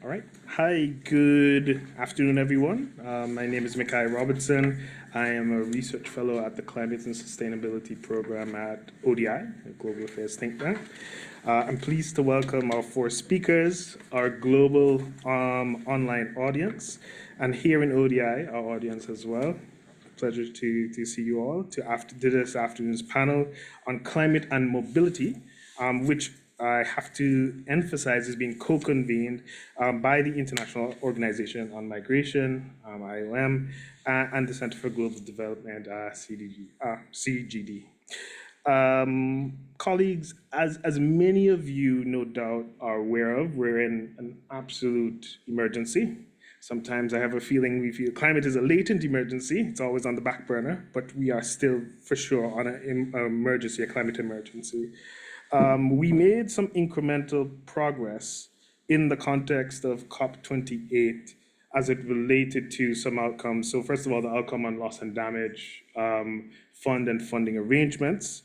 All right. Hi, good afternoon, everyone. My name is Mikhail Robertson. I am a research fellow at the Climate and Sustainability Program at ODI, the Global Affairs think tank. I'm pleased to welcome our four speakers, our global online audience, and here in ODI, our audience as well. Pleasure to see you all to this afternoon's panel on climate and mobility, which I have to emphasize is being co-convened by the International Organization on Migration, IOM, and the Center for Global Development, CGD. Colleagues, as many of you no doubt are aware of, we're in an absolute emergency. Sometimes I have a feeling we feel climate is a latent emergency. It's always on the back burner, but we are still for sure on an emergency, a climate emergency. We made some incremental progress in the context of COP28 as it related to some outcomes. So first of all, the outcome on loss and damage fund and funding arrangements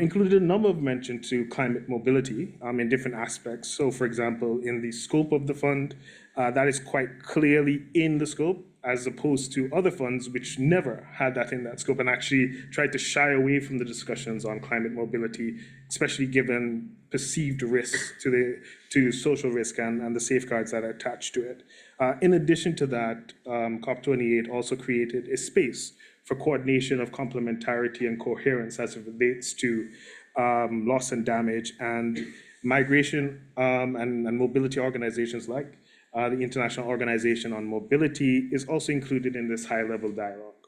included a number of mention to climate mobility in different aspects. So for example, in the scope of the fund, that is quite clearly in the scope, as opposed to other funds which never had that in that scope and actually tried to shy away from the discussions on climate mobility, especially given perceived risks to social risk and the safeguards that are attached to it. In addition to that, COP28 also created a space for coordination of complementarity and coherence as it relates to loss and damage, and migration and mobility organizations like the International Organization on Mobility is also included in this high-level dialogue.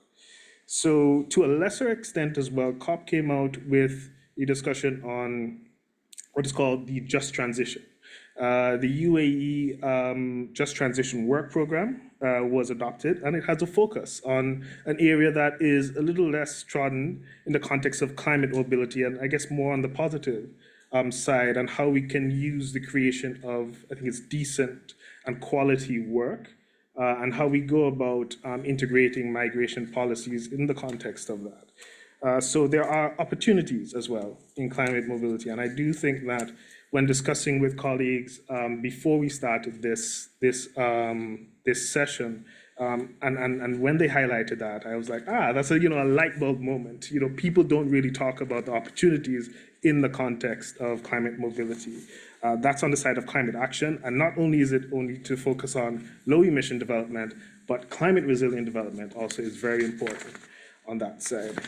So to a lesser extent as well, COP came out with a discussion on what is called the Just Transition. The UAE Just Transition Work Program was adopted, and it has a focus on an area that is a little less trodden in the context of climate mobility, and I guess more on the positive side, and how we can use the creation of, I think it's decent and quality work, and how we go about integrating migration policies in the context of that. So there are opportunities as well in climate mobility, and I do think that when discussing with colleagues before we started this session, and when they highlighted that, I was like, that's a light bulb moment. People don't really talk about the opportunities in the context of climate mobility. That's on the side of climate action, and not only is it only to focus on low emission development, but climate resilient development also is very important on that side.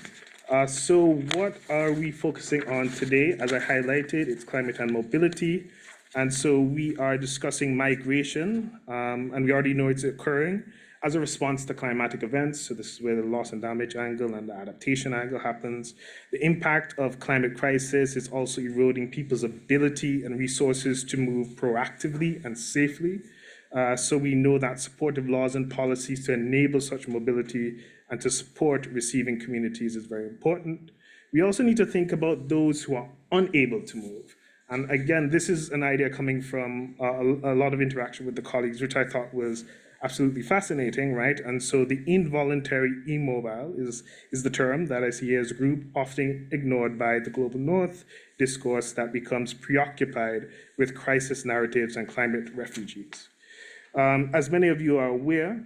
So what are we focusing on today? As I highlighted, it's climate and mobility. And so we are discussing migration, and we already know it's occurring as a response to climatic events. So this is where the loss and damage angle and the adaptation angle happens. The impact of climate crisis is also eroding people's ability and resources to move proactively and safely. So we know that supportive laws and policies to enable such mobility and to support receiving communities is very important. We also need to think about those who are unable to move. And again, this is an idea coming from a lot of interaction with the colleagues, which I thought was absolutely fascinating, right? And so the involuntary immobile is the term that I see as a group often ignored by the global north discourse that becomes preoccupied with crisis narratives and climate refugees. As many of you are aware,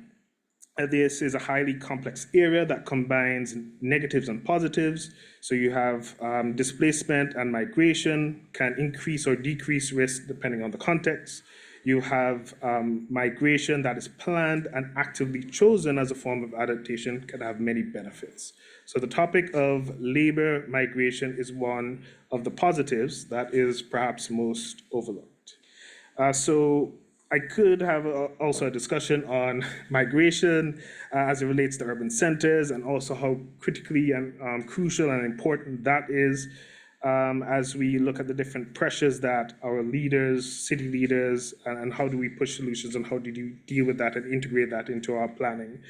this is a highly complex area that combines negatives and positives. So you have displacement and migration can increase or decrease risk depending on the context. You have migration that is planned and actively chosen as a form of adaptation can have many benefits. So the topic of labor migration is one of the positives that is perhaps most overlooked. So I could have also a discussion on migration as it relates to urban centers, and also how critically and crucial and important that is as we look at the different pressures that our leaders, city leaders, and how do we push solutions, and how do you deal with that and integrate that into our planning.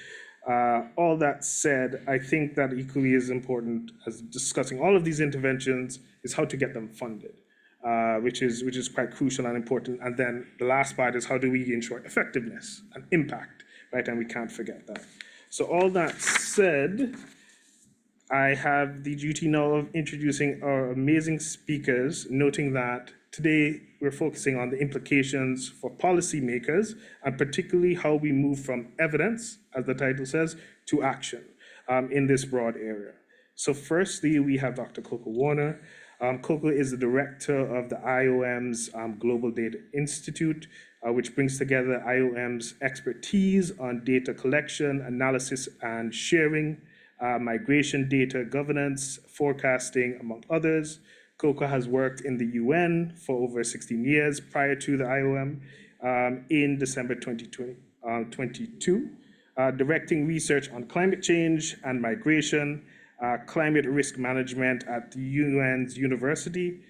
All that said, I think that equally as important as discussing all of these interventions is how to get them funded. Which is quite crucial and important. And then the last part is how do we ensure effectiveness and impact, right? And we can't forget that. So all that said, I have the duty now of introducing our amazing speakers, noting that today we're focusing on the implications for policymakers and particularly how we move from evidence, as the title says, to action in this broad area. So firstly, we have Dr. Coco Warner. Coco is the director of the IOM's Global Data Institute, which brings together IOM's expertise on data collection, analysis, and sharing, migration data governance, forecasting, among others. Coco has worked in the UN for over 16 years prior to the IOM in December 2022, directing research on climate change and migration, climate risk management at the UN's university,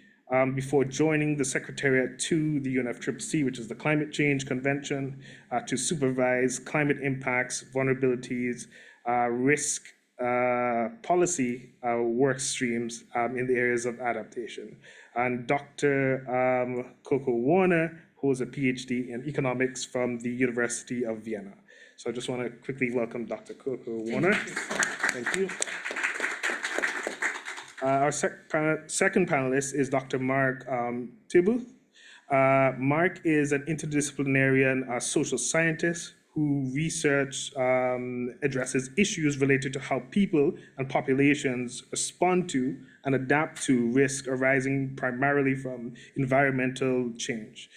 before joining the Secretariat to the UNFCCC, which is the Climate Change Convention, to supervise climate impacts, vulnerabilities, risk policy work streams in the areas of adaptation. And Dr. Coco Warner holds a PhD in economics from the University of Vienna. So I just want to quickly welcome Dr. Coco Warner. Thank you. Our second panelist is Dr. Mark Tibuth. Mark is an interdisciplinary social scientist who research addresses issues related to how people and populations respond to and adapt to risk arising primarily from environmental change.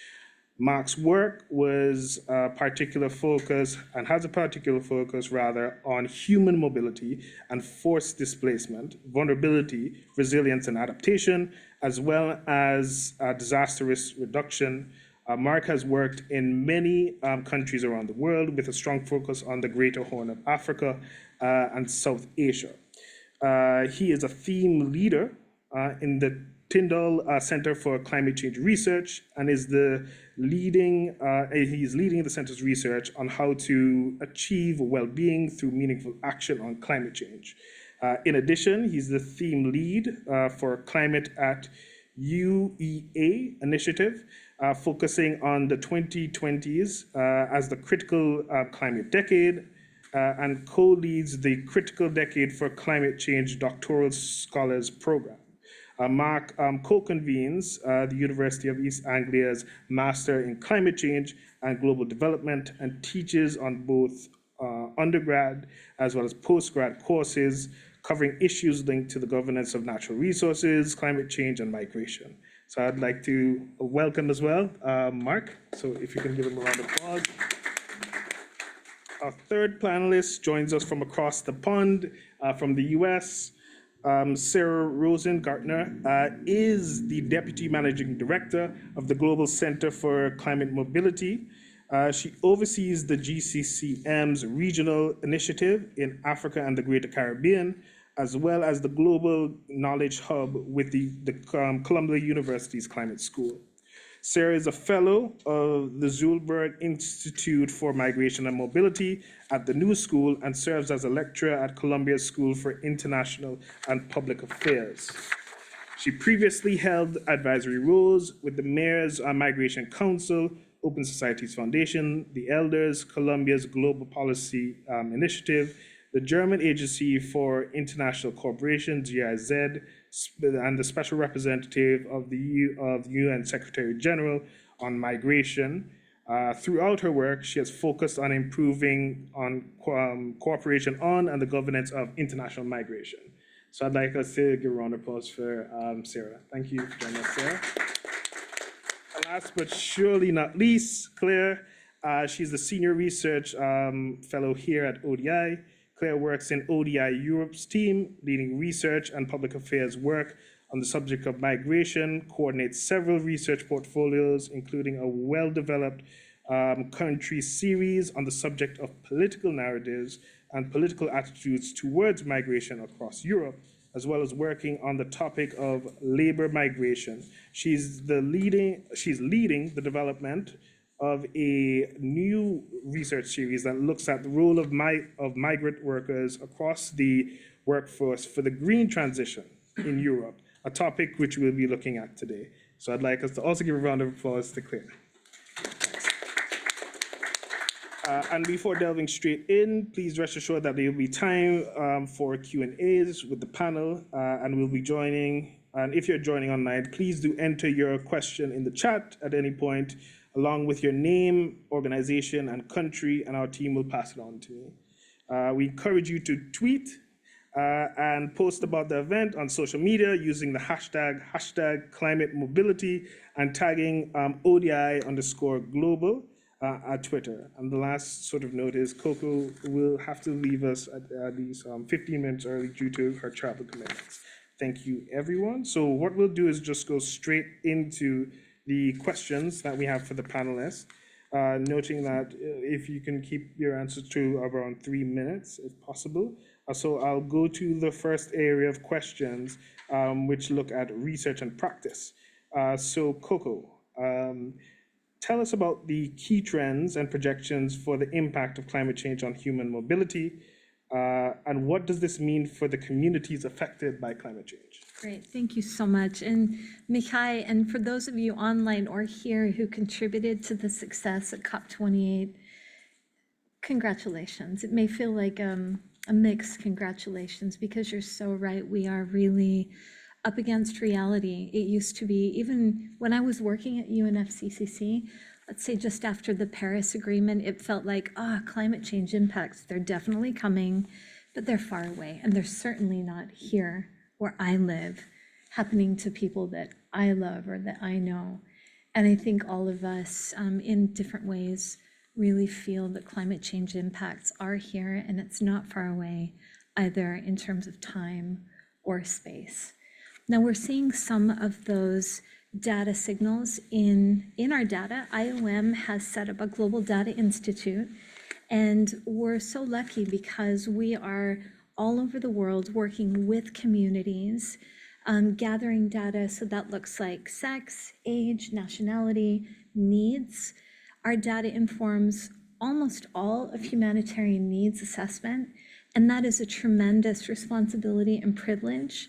Mark's work was a particular focus, and has a particular focus rather, on human mobility and forced displacement, vulnerability, resilience, and adaptation, as well as disaster risk reduction. Mark has worked in many countries around the world with a strong focus on the Greater Horn of Africa and South Asia. He is a theme leader in the Tyndall Center for Climate Change Research and is leading the center's research on how to achieve well-being through meaningful action on climate change. In addition, he's the theme lead for Climate at UEA initiative, focusing on the 2020s as the critical climate decade, and co-leads the Critical Decade for Climate Change Doctoral Scholars Program. Mark co-convenes the University of East Anglia's Master in Climate Change and Global Development and teaches on both undergrad as well as postgrad courses covering issues linked to the governance of natural resources, climate change, and migration. So I'd like to welcome as well Mark. So if you can give him a round of applause. Our third panelist joins us from across the pond from the US. Sarah Rosengartner is the Deputy Managing Director of the Global Center for Climate Mobility. She oversees the GCCM's regional initiative in Africa and the Greater Caribbean, as well as the Global Knowledge Hub with the Columbia University's Climate School. Sarah is a fellow of the Zulberg Institute for Migration and Mobility at the New School and serves as a lecturer at Columbia's School for International and Public Affairs. She previously held advisory roles with the Mayor's Migration Council, Open Societies Foundation, the Elders, Columbia's Global Policy Initiative, the German Agency for International Cooperation, GIZ, and the Special Representative of the UN Secretary General on Migration. Throughout her work, she has focused on improving on cooperation on and the governance of international migration. So I'd like us to give a round of applause for Sarah. Thank you for joining us, Sarah. And last but surely not least, Claire. She's the Senior Research Fellow here at ODI. Claire works in ODI Europe's team, leading research and public affairs work on the subject of migration, coordinates several research portfolios, including a well-developed country series on the subject of political narratives and political attitudes towards migration across Europe, as well as working on the topic of labor migration. She's leading the development of a new research series that looks at the role of migrant workers across the workforce for the green transition in Europe, a topic which we'll be looking at today. So I'd like us to also give a round of applause to Claire. And before delving straight in, please rest assured that there will be time for Q&As with the panel, and we'll be joining. And if you're joining online, please do enter your question in the chat at any point, along with your name, organization, and country, and our team will pass it on to me. We encourage you to tweet and post about the event on social media using the hashtag climate mobility and tagging ODI_global at Twitter. And the last sort of note is Coco will have to leave us at these 15 minutes early due to her travel commitments. Thank you, everyone. So what we'll do is just go straight into the questions that we have for the panelists, noting that if you can keep your answers to around 3 minutes, if possible. So I'll go to the first area of questions, which look at research and practice. So Coco, tell us about the key trends and projections for the impact of climate change on human mobility, and what does this mean for the communities affected by climate change? Great, thank you so much. And Mihai, and for those of you online or here who contributed to the success at COP28, congratulations. It may feel like a mixed congratulations because you're so right. We are really up against reality. It used to be, even when I was working at UNFCCC, let's say just after the Paris Agreement, it felt like, climate change impacts, they're definitely coming, but they're far away. And they're certainly not here where I live, happening to people that I love or that I know. And I think all of us in different ways really feel that climate change impacts are here and it's not far away, either in terms of time or space. Now we're seeing some of those data signals in our data. IOM has set up a Global Data Institute, and we're so lucky because we are all over the world working with communities, gathering data. So that looks like sex, age, nationality, needs. Our data informs almost all of humanitarian needs assessment, and that is a tremendous responsibility and privilege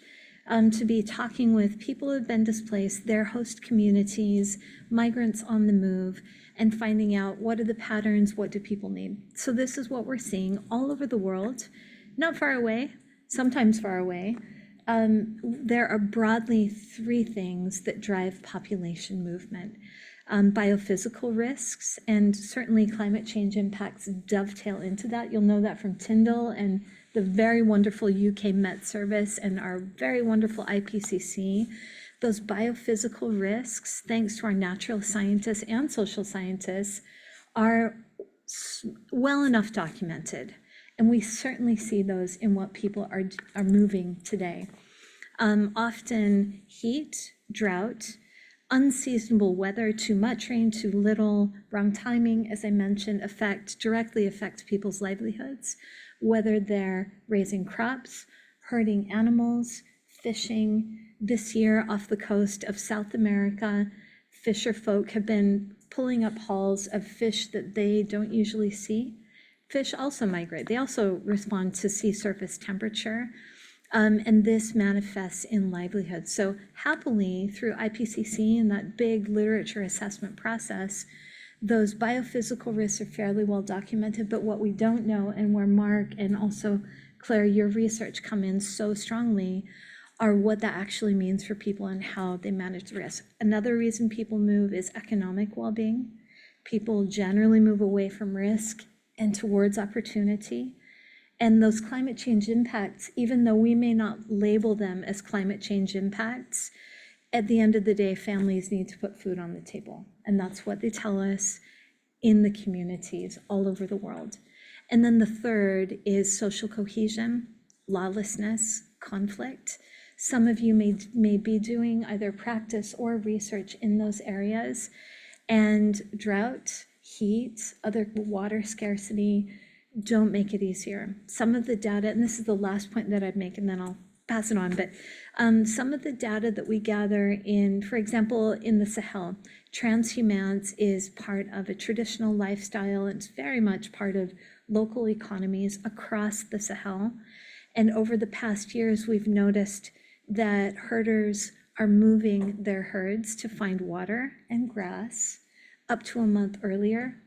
to be talking with people who have been displaced, their host communities, migrants on the move, and finding out what are the patterns, what do people need. So this is what we're seeing all over the world, not far away, sometimes far away. There are broadly 3 things that drive population movement. Biophysical risks, and certainly climate change impacts dovetail into that. You'll know that from Tyndall and the very wonderful UK Met Service and our very wonderful IPCC. Those biophysical risks, thanks to our natural scientists and social scientists, are well enough documented. And we certainly see those in what people are moving today. Often heat, drought, unseasonable weather, too much rain, too little, wrong timing, as I mentioned, directly affect people's livelihoods, whether they're raising crops, herding animals, fishing. This year off the coast of South America, fisher folk have been pulling up hauls of fish that they don't usually see. Fish also migrate. They also respond to sea surface temperature. And this manifests in livelihood. So happily, through IPCC and that big literature assessment process, those biophysical risks are fairly well documented, but what we don't know, and where Mark and also Claire, your research come in so strongly, are what that actually means for people and how they manage the risk. Another reason people move is economic well-being. People generally move away from risk and towards opportunity. And those climate change impacts, even though we may not label them as climate change impacts, at the end of the day, families need to put food on the table. And that's what they tell us in the communities all over the world. And then the third is social cohesion, lawlessness, conflict. Some of you may be doing either practice or research in those areas. And drought, heat, other water scarcity, don't make it easier. Some of the data, and this is the last point that I'd make, and then I'll pass it on, but some of the data that we gather in, for example, in the Sahel, transhumance is part of a traditional lifestyle. It's very much part of local economies across the Sahel. And over the past years, we've noticed that herders are moving their herds to find water and grass up to a month earlier.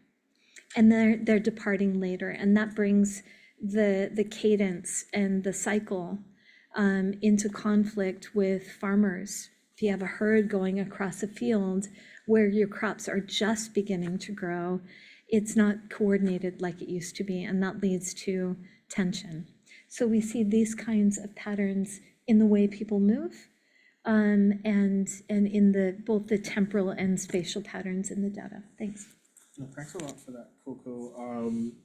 and they're departing later, and that brings the cadence and the cycle into conflict with farmers. If you have a herd going across a field where your crops are just beginning to grow, it's not coordinated like it used to be, and that leads to tension. So we see these kinds of patterns in the way people move, and in both the temporal and spatial patterns in the data. Thanks. No, thanks a lot for that, Coco.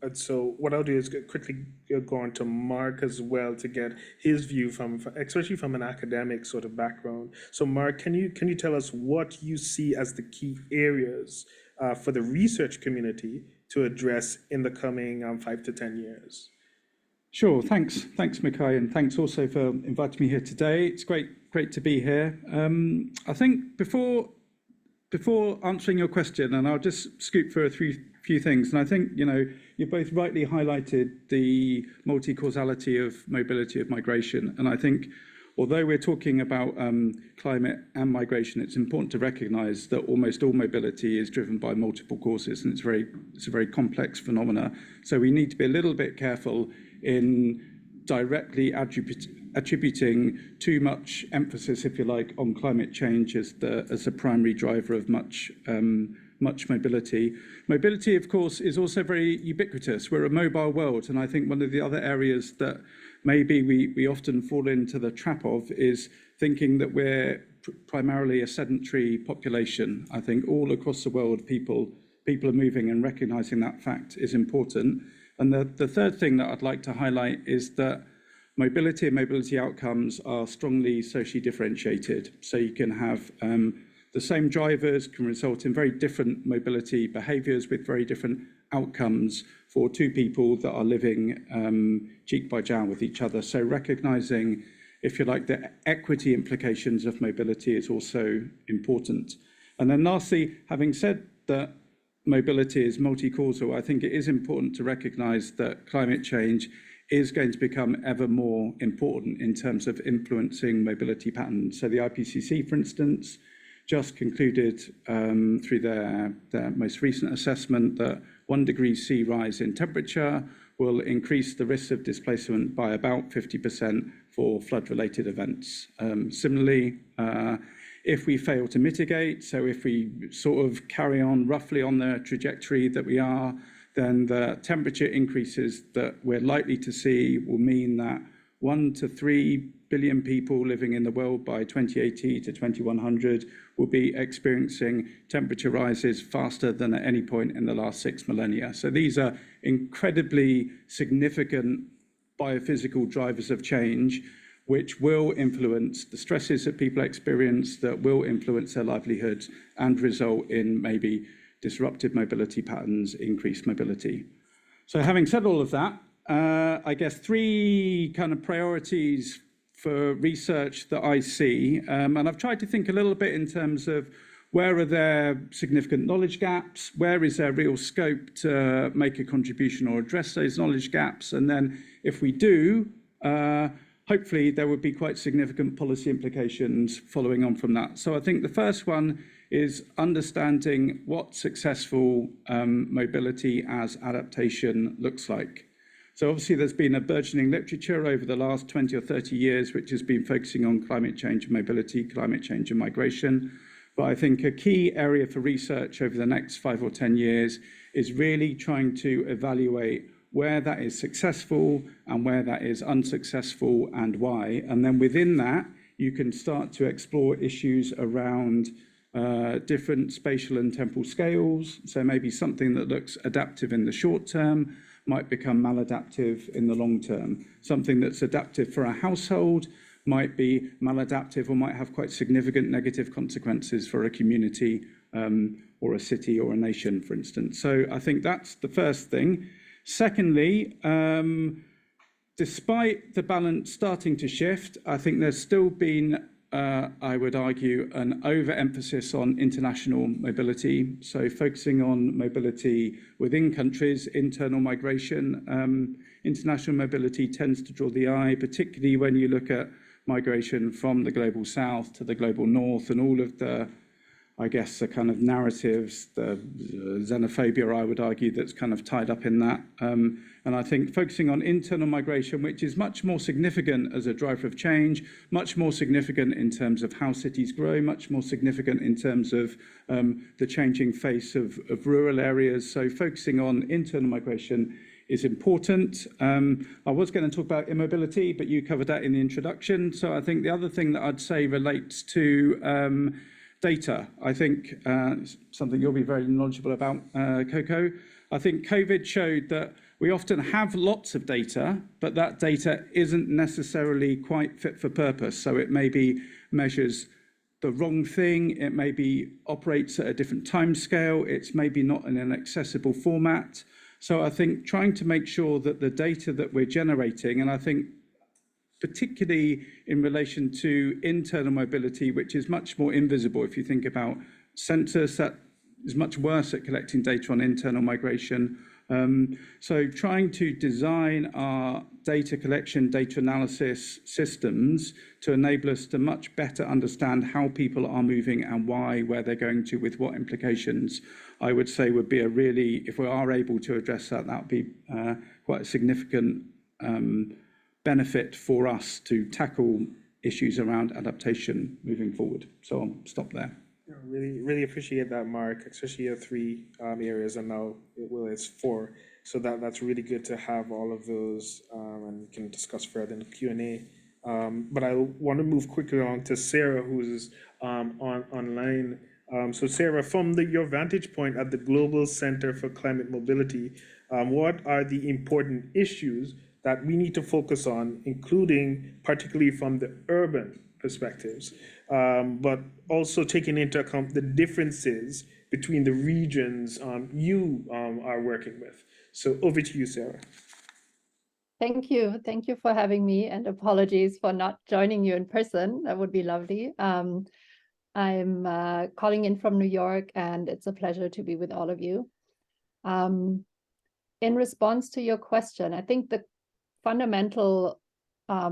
And so what I'll do is quickly go on to Mark as well to get his view especially from an academic sort of background. So Mark, can you tell us what you see as the key areas for the research community to address in the coming 5 to 10 years? Sure, thanks, Mikhail, and thanks also for inviting me here today. It's great to be here. I think before answering your question, and I'll just scoop through a few things, and I think, you both rightly highlighted the multi-causality of mobility of migration, and I think although we're talking about climate and migration, it's important to recognise that almost all mobility is driven by multiple causes, and it's a very complex phenomena. So we need to be a little bit careful in directly attributing too much emphasis, if you like, on climate change as the primary driver of much mobility. Mobility, of course, is also very ubiquitous. We're a mobile world, and I think one of the other areas that maybe we often fall into the trap of is thinking that we're primarily a sedentary population. I think all across the world, people are moving, and recognising that fact is important. And the third thing that I'd like to highlight is that mobility and mobility outcomes are strongly socially differentiated. So you can have the same drivers can result in very different mobility behaviours with very different outcomes for two people that are living cheek by jowl with each other. So recognising, if you like, the equity implications of mobility is also important. And then lastly, having said that mobility is multi-causal, I think it is important to recognise that climate change is going to become ever more important in terms of influencing mobility patterns. So the IPCC, for instance, just concluded through their most recent assessment that 1 degree C rise in temperature will increase the risk of displacement by about 50% for flood-related events. Similarly, if we fail to mitigate, so if we sort of carry on roughly on the trajectory that we are, then the temperature increases that we're likely to see will mean that 1 to 3 billion people living in the world by 2080 to 2100 will be experiencing temperature rises faster than at any point in the last 6 millennia. So these are incredibly significant biophysical drivers of change, which will influence the stresses that people experience, that will influence their livelihoods and result in maybe disrupted mobility patterns, increased mobility. So having said all of that, I guess 3 kind of priorities for research that I see, and I've tried to think a little bit in terms of where are there significant knowledge gaps, where is there real scope to make a contribution or address those knowledge gaps, and then if we do, hopefully there would be quite significant policy implications following on from that. So I think the first one is understanding what successful mobility as adaptation looks like. So obviously there's been a burgeoning literature over the last 20 or 30 years which has been focusing on climate change and mobility, climate change and migration. But I think a key area for research over the next 5 or 10 years is really trying to evaluate where that is successful and where that is unsuccessful and why. And then within that, you can start to explore issues around different spatial and temporal scales. So maybe something that looks adaptive in the short term might become maladaptive in the long term. Something that's adaptive for a household might be maladaptive or might have quite significant negative consequences for a community or a city or a nation, for instance. So I think that's the first thing. Secondly, despite the balance starting to shift, I think there's still been, I would argue, an overemphasis on international mobility. So focusing on mobility within countries, internal migration, international mobility tends to draw the eye, particularly when you look at migration from the global south to the global north and all of the, I guess, the kind of narratives, the xenophobia, I would argue, that's kind of tied up in that. And I think focusing on internal migration, which is much more significant as a driver of change, much more significant in terms of how cities grow, much more significant in terms of the changing face of rural areas. So focusing on internal migration is important. I was going to talk about immobility, but you covered that in the introduction. So I think the other thing that I'd say relates to data. I think something you'll be very knowledgeable about, Coco. I think COVID showed that we often have lots of data, but that data isn't necessarily quite fit for purpose. So it maybe measures the wrong thing, it maybe operates at a different time scale, it's maybe not in an accessible format. So I think trying to make sure that the data that we're generating, and I think particularly in relation to internal mobility, which is much more invisible. If you think about census, that is much worse at collecting data on internal migration. So trying to design our data collection, data analysis systems to enable us to much better understand how people are moving and why, where they're going to, with what implications, I would say would be a really, if we are able to address that, that would be quite a significant benefit for us to tackle issues around adaptation moving forward. So I'll stop there. Yeah, really appreciate that, Mark, especially your 3 areas, and now it's 4. So that's really good to have all of those, and we can discuss further in the Q&A. But I want to move quickly on to Sarah, who's online. So Sarah, from your vantage point at the Global Center for Climate Mobility, what are the important issues that we need to focus on, including particularly from the urban perspectives, but also taking into account the differences between the regions you are working with. So over to you, Sarah. Thank you. Thank you for having me, and apologies for not joining you in person. That would be lovely. I'm calling in from New York, and it's a pleasure to be with all of you. In response to your question, I think the fundamental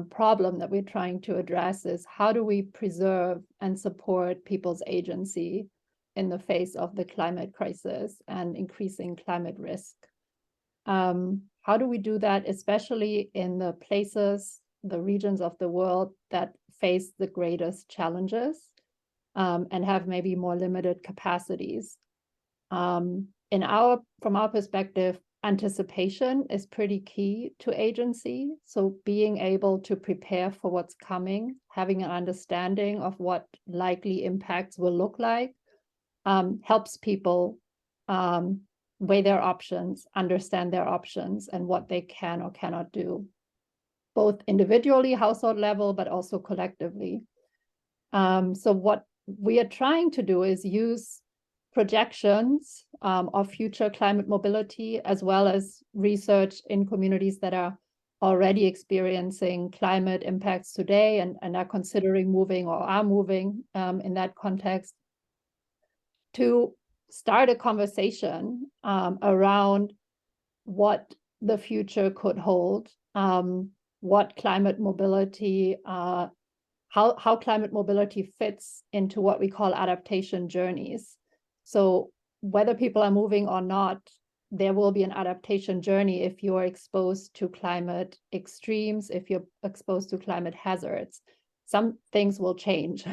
problem that we're trying to address is how do we preserve and support people's agency in the face of the climate crisis and increasing climate risk? How do we do that, especially in the places, the regions of the world that face the greatest challenges and have maybe more limited capacities? From our perspective, anticipation is pretty key to agency. So being able to prepare for what's coming, having an understanding of what likely impacts will look like, helps people weigh their options, understand their options, and what they can or cannot do, both individually, household level, but also collectively. So what we are trying to do is use projections of future climate mobility, as well as research in communities that are already experiencing climate impacts today and are considering moving or are moving in that context, to start a conversation around what the future could hold, what climate mobility, how climate mobility fits into what we call adaptation journeys. So whether people are moving or not, there will be an adaptation journey if you're exposed to climate extremes, if you're exposed to climate hazards. Some things will change,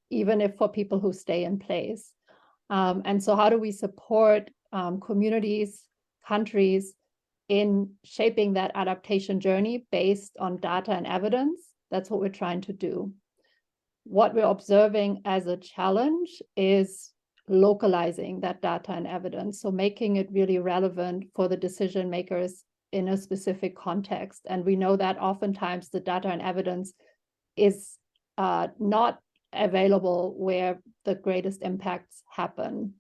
even if for people who stay in place. And so how do we support communities, countries in shaping that adaptation journey based on data and evidence? That's what we're trying to do. What we're observing as a challenge is localizing that data and evidence, so making it really relevant for the decision makers in a specific context. And we know that oftentimes the data and evidence is not available where the greatest impacts happen.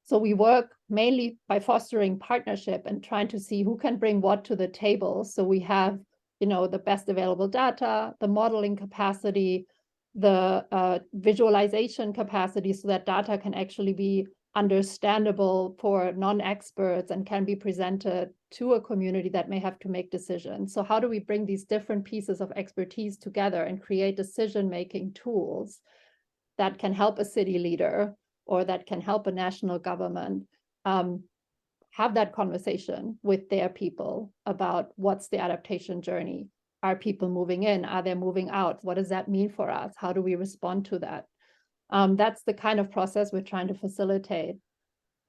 So we work mainly by fostering partnership and trying to see who can bring what to the table. So we have, the best available data, the modeling capacity, the visualization capacity, so that data can actually be understandable for non-experts and can be presented to a community that may have to make decisions. So how do we bring these different pieces of expertise together and create decision-making tools that can help a city leader or that can help a national government have that conversation with their people about what's the adaptation journey. Are people moving in? Are they moving out? What does that mean for us? How do we respond to that? That's the kind of process we're trying to facilitate.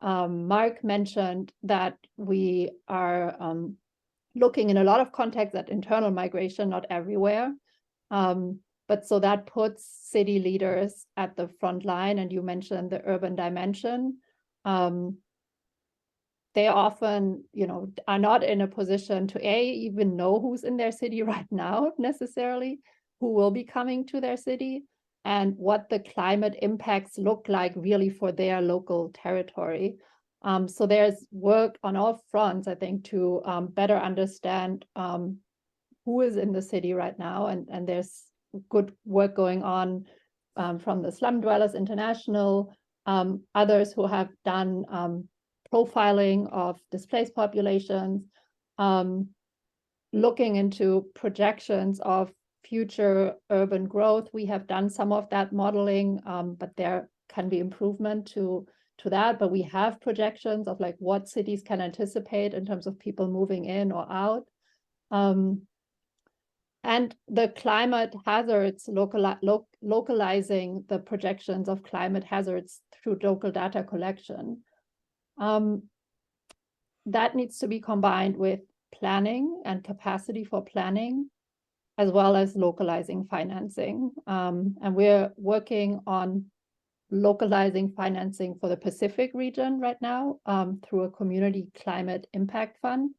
Mark mentioned that we are looking in a lot of contexts at internal migration, not everywhere. But so that puts city leaders at the front line, and you mentioned the urban dimension. They often, are not in a position to even know who's in their city right now necessarily, who will be coming to their city, and what the climate impacts look like really for their local territory. So there's work on all fronts, I think, to better understand who is in the city right now, and there's good work going on from the Slum Dwellers International, others who have done profiling of displaced populations, looking into projections of future urban growth. We have done some of that modeling, but there can be improvement to that. But we have projections of like what cities can anticipate in terms of people moving in or out. And the climate hazards, localizing the projections of climate hazards through local data collection. That needs to be combined with planning and capacity for planning, as well as localizing financing. And we're working on localizing financing for the Pacific region right now through a community climate impact fund.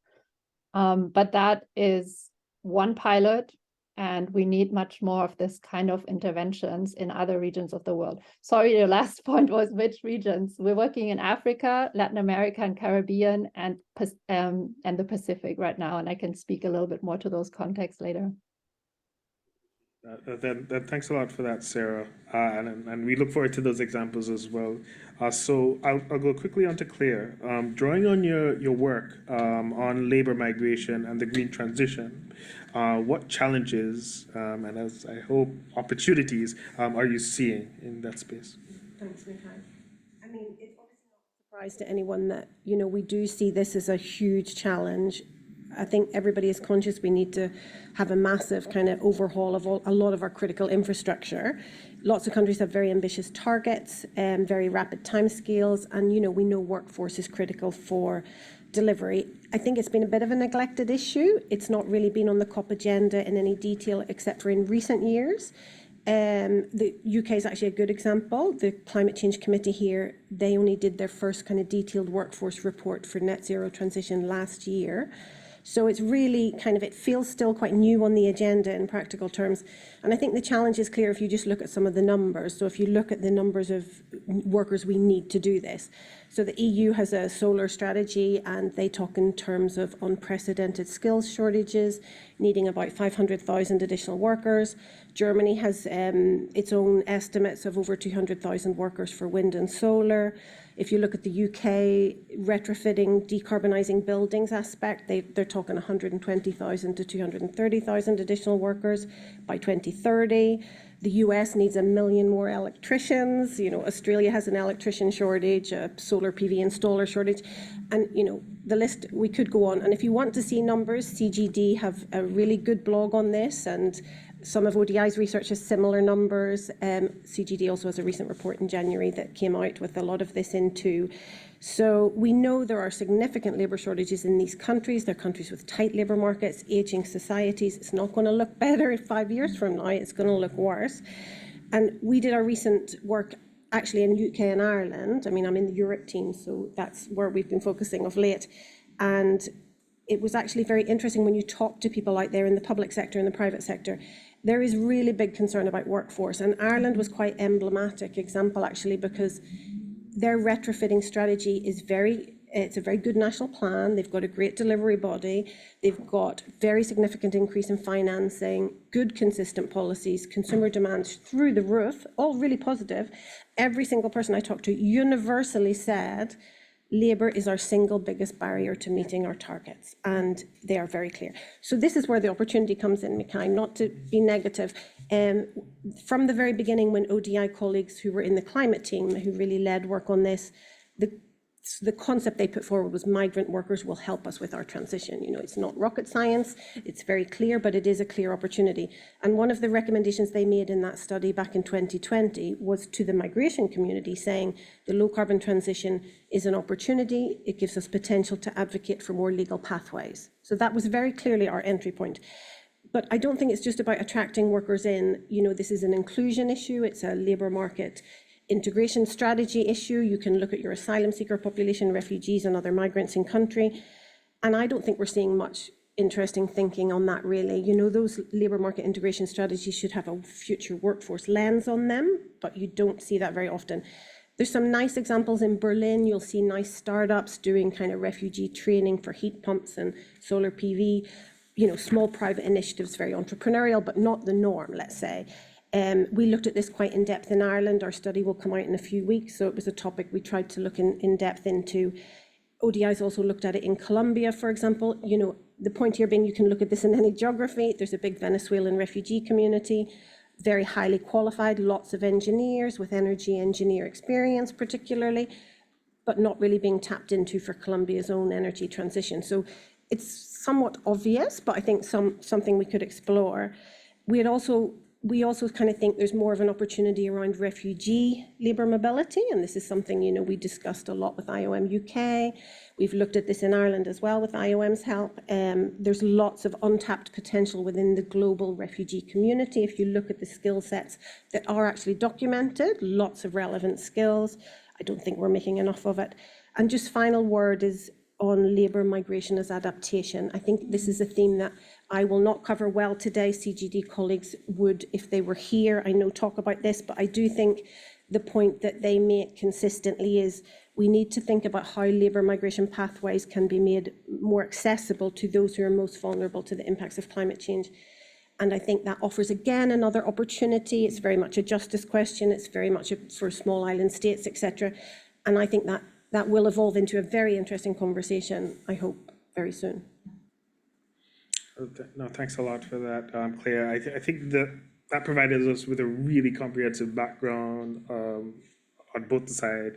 But that is one pilot, and we need much more of this kind of interventions in other regions of the world. Sorry, the last point was which regions. We're working in Africa, Latin America, and Caribbean, and the Pacific right now, and I can speak a little bit more to those contexts later. Thanks a lot for that, Sarah. And we look forward to those examples as well. So I'll go quickly on to Claire. Drawing on your work on labor migration and the green transition, what challenges and as I hope opportunities are you seeing in that space? Thanks, Mikhail. I mean, it's obviously not a surprise to anyone that, we do see this as a huge challenge. I think everybody is conscious we need to have a massive kind of overhaul of a lot of our critical infrastructure. Lots of countries have very ambitious targets and very rapid timescales, and we know workforce is critical for delivery. I think it's been a bit of a neglected issue. It's not really been on the COP agenda in any detail except for in recent years. The UK is actually a good example. The Climate Change Committee here, they only did their first kind of detailed workforce report for net zero transition last year. So it's really it feels still quite new on the agenda in practical terms. And I think the challenge is clear if you just look at some of the numbers. So if you look at the numbers of workers we need to do this. So the EU has a solar strategy, and they talk in terms of unprecedented skills shortages, needing about 500,000 additional workers. Germany has its own estimates of over 200,000 workers for wind and solar. If you look at the UK retrofitting, decarbonising buildings aspect, they're talking 120,000 to 230,000 additional workers by 2030. The US needs 1 million more electricians. Australia has an electrician shortage, a solar PV installer shortage. And, the list, we could go on. And if you want to see numbers, CGD have a really good blog on this, and some of ODI's research has similar numbers. CGD also has a recent report in January that came out with a lot of this into. So we know there are significant labour shortages in these countries. They're countries with tight labour markets, ageing societies. It's not going to look better 5 years from now. It's going to look worse. And we did our recent work actually in UK and Ireland. I mean, I'm in the Europe team, so that's where we've been focusing of late. And it was actually very interesting when you talk to people out there in the public sector and the private sector. There is really big concern about workforce, and Ireland was quite emblematic example actually, because their retrofitting strategy is it's a very good national plan. They've got a great delivery body. They've got very significant increase in financing, good consistent policies, consumer demands through the roof, all really positive. Every single person I talked to universally said labour is our single biggest barrier to meeting our targets, and they are very clear. So this is where the opportunity comes in, Mikhail, not to be negative. From the very beginning, when ODI colleagues who were in the climate team, who really led work on this, the concept they put forward was migrant workers will help us with our transition. You know, it's not rocket science, it's very clear, but it is a clear opportunity. And one of the recommendations they made in that study back in 2020 was to the migration community, saying the low carbon transition is an opportunity, it gives us potential to advocate for more legal pathways. So that was very clearly our entry point. But I don't think it's just about attracting workers in. You know, this is an inclusion issue, it's a labour market integration strategy issue. You can look at your asylum seeker population, refugees and other migrants in country. And I don't think we're seeing much interesting thinking on that really. You know, those labour market integration strategies should have a future workforce lens on them, but you don't see that very often. There's some nice examples in Berlin. You'll see nice startups doing kind of refugee training for heat pumps and solar PV, you know, small private initiatives, very entrepreneurial, but not the norm, let's say. We looked at this quite in depth in Ireland. Our study will come out in a few weeks, so it was a topic we tried to look in depth into. ODI's also looked at it in Colombia, for example. You know, the point here being you can look at this in any geography. There's a big Venezuelan refugee community, very highly qualified, lots of engineers with energy engineer experience particularly, but not really being tapped into for Colombia's own energy transition. So it's somewhat obvious, but I think something we could explore. We also kind of think there's more of an opportunity around refugee labour mobility, and this is something, you know, we discussed a lot with IOM UK. We've looked at this in Ireland as well with IOM's help. There's lots of untapped potential within the global refugee community. If you look at the skill sets that are actually documented, lots of relevant skills. I don't think we're making enough of it. And just final word is on labour migration as adaptation. I think this is a theme that I will not cover well today. CGD colleagues would, if they were here, I know, talk about this, but I do think the point that they make consistently is we need to think about how labour migration pathways can be made more accessible to those who are most vulnerable to the impacts of climate change. And I think that offers, again, another opportunity. It's very much a justice question. It's very much for small island states, etc. And I think that will evolve into a very interesting conversation, I hope, very soon. No, thanks a lot for that, Claire. I think that provided us with a really comprehensive background on both the side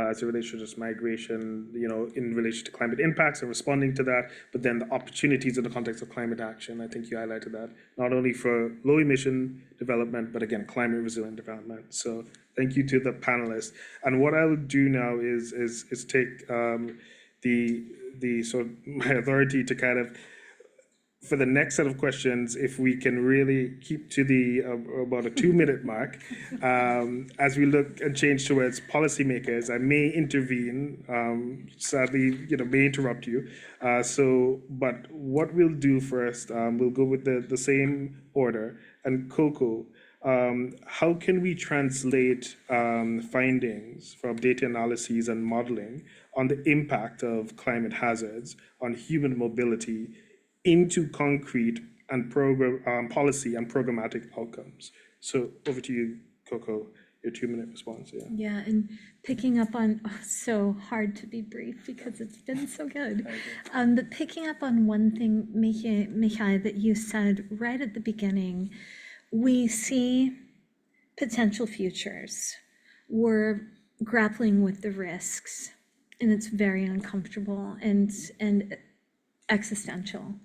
as it relates to just migration, you know, in relation to climate impacts and responding to that, but then the opportunities in the context of climate action. I think you highlighted that, not only for low emission development, but again, climate resilient development. So thank you to the panelists. And what I will do now is take the sort of my authority to kind of, for the next set of questions, if we can really keep to the about a 2-minute mark, as we look and change towards policymakers, I may intervene, sadly, you know, may interrupt you. But what we'll do first, we'll go with the same order. And Coco, how can we translate findings from data analyses and modeling on the impact of climate hazards on human mobility into concrete and policy and programmatic outcomes? So over to you, Coco, your 2-minute response. Yeah, and picking up on, so hard to be brief because it's been so good. But picking up on one thing, Mikhail, that you said right at the beginning, we see potential futures. We're grappling with the risks, and it's very uncomfortable and existential.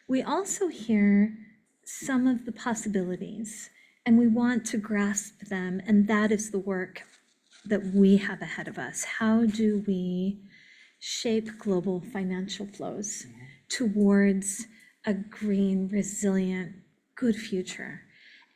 We also hear some of the possibilities, and we want to grasp them, and that is the work that we have ahead of us. How do we shape global financial flows towards a green, resilient, good future?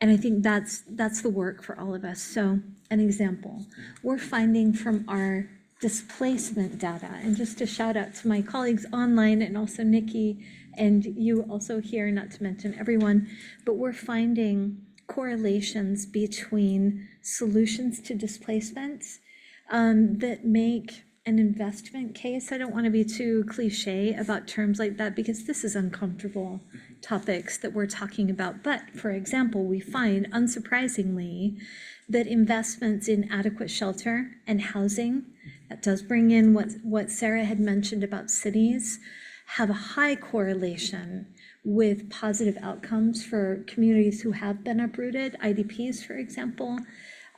And I think that's the work for all of us. So an example, we're finding from our displacement data, and just a shout out to my colleagues online and also Nikki and you also here, not to mention everyone, but we're finding correlations between solutions to displacements that make an investment case. I don't want to be too cliche about terms like that because this is uncomfortable topics that we're talking about. But for example, we find, unsurprisingly, that investments in adequate shelter and housing That does bring in what Sarah had mentioned about cities have a high correlation with positive outcomes for communities who have been uprooted, IDPs, for example,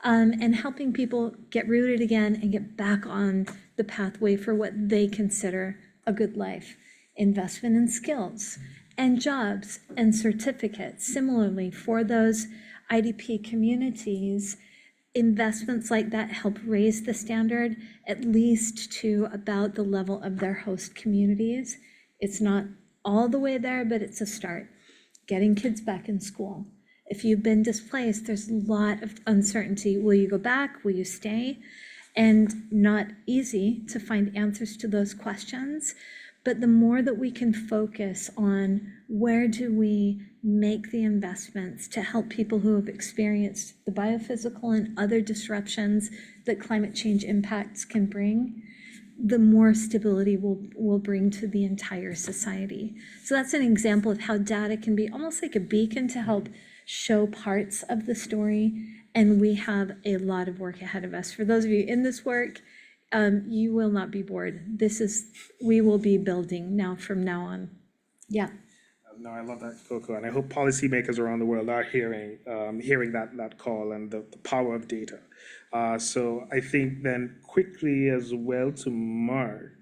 and helping people get rooted again and get back on the pathway for what they consider a good life. Investment in skills and jobs and certificates. Similarly, for those IDP communities, investments like that help raise the standard at least to about the level of their host communities. It's not all the way there, but it's a start. Getting kids back in school. If you've been displaced, there's a lot of uncertainty. Will you go back? Will you stay? And not easy to find answers to those questions. But the more that we can focus on where do we make the investments to help people who have experienced the biophysical and other disruptions that climate change impacts can bring, the more stability will bring to the entire society. So that's an example of how data can be almost like a beacon to help show parts of the story. And we have a lot of work ahead of us. For those of you in this work, you will not be bored. We will be building now from now on. Yeah. No, I love that, Coco, and I hope policymakers around the world are hearing that call and the power of data. So I think then quickly as well to Mark,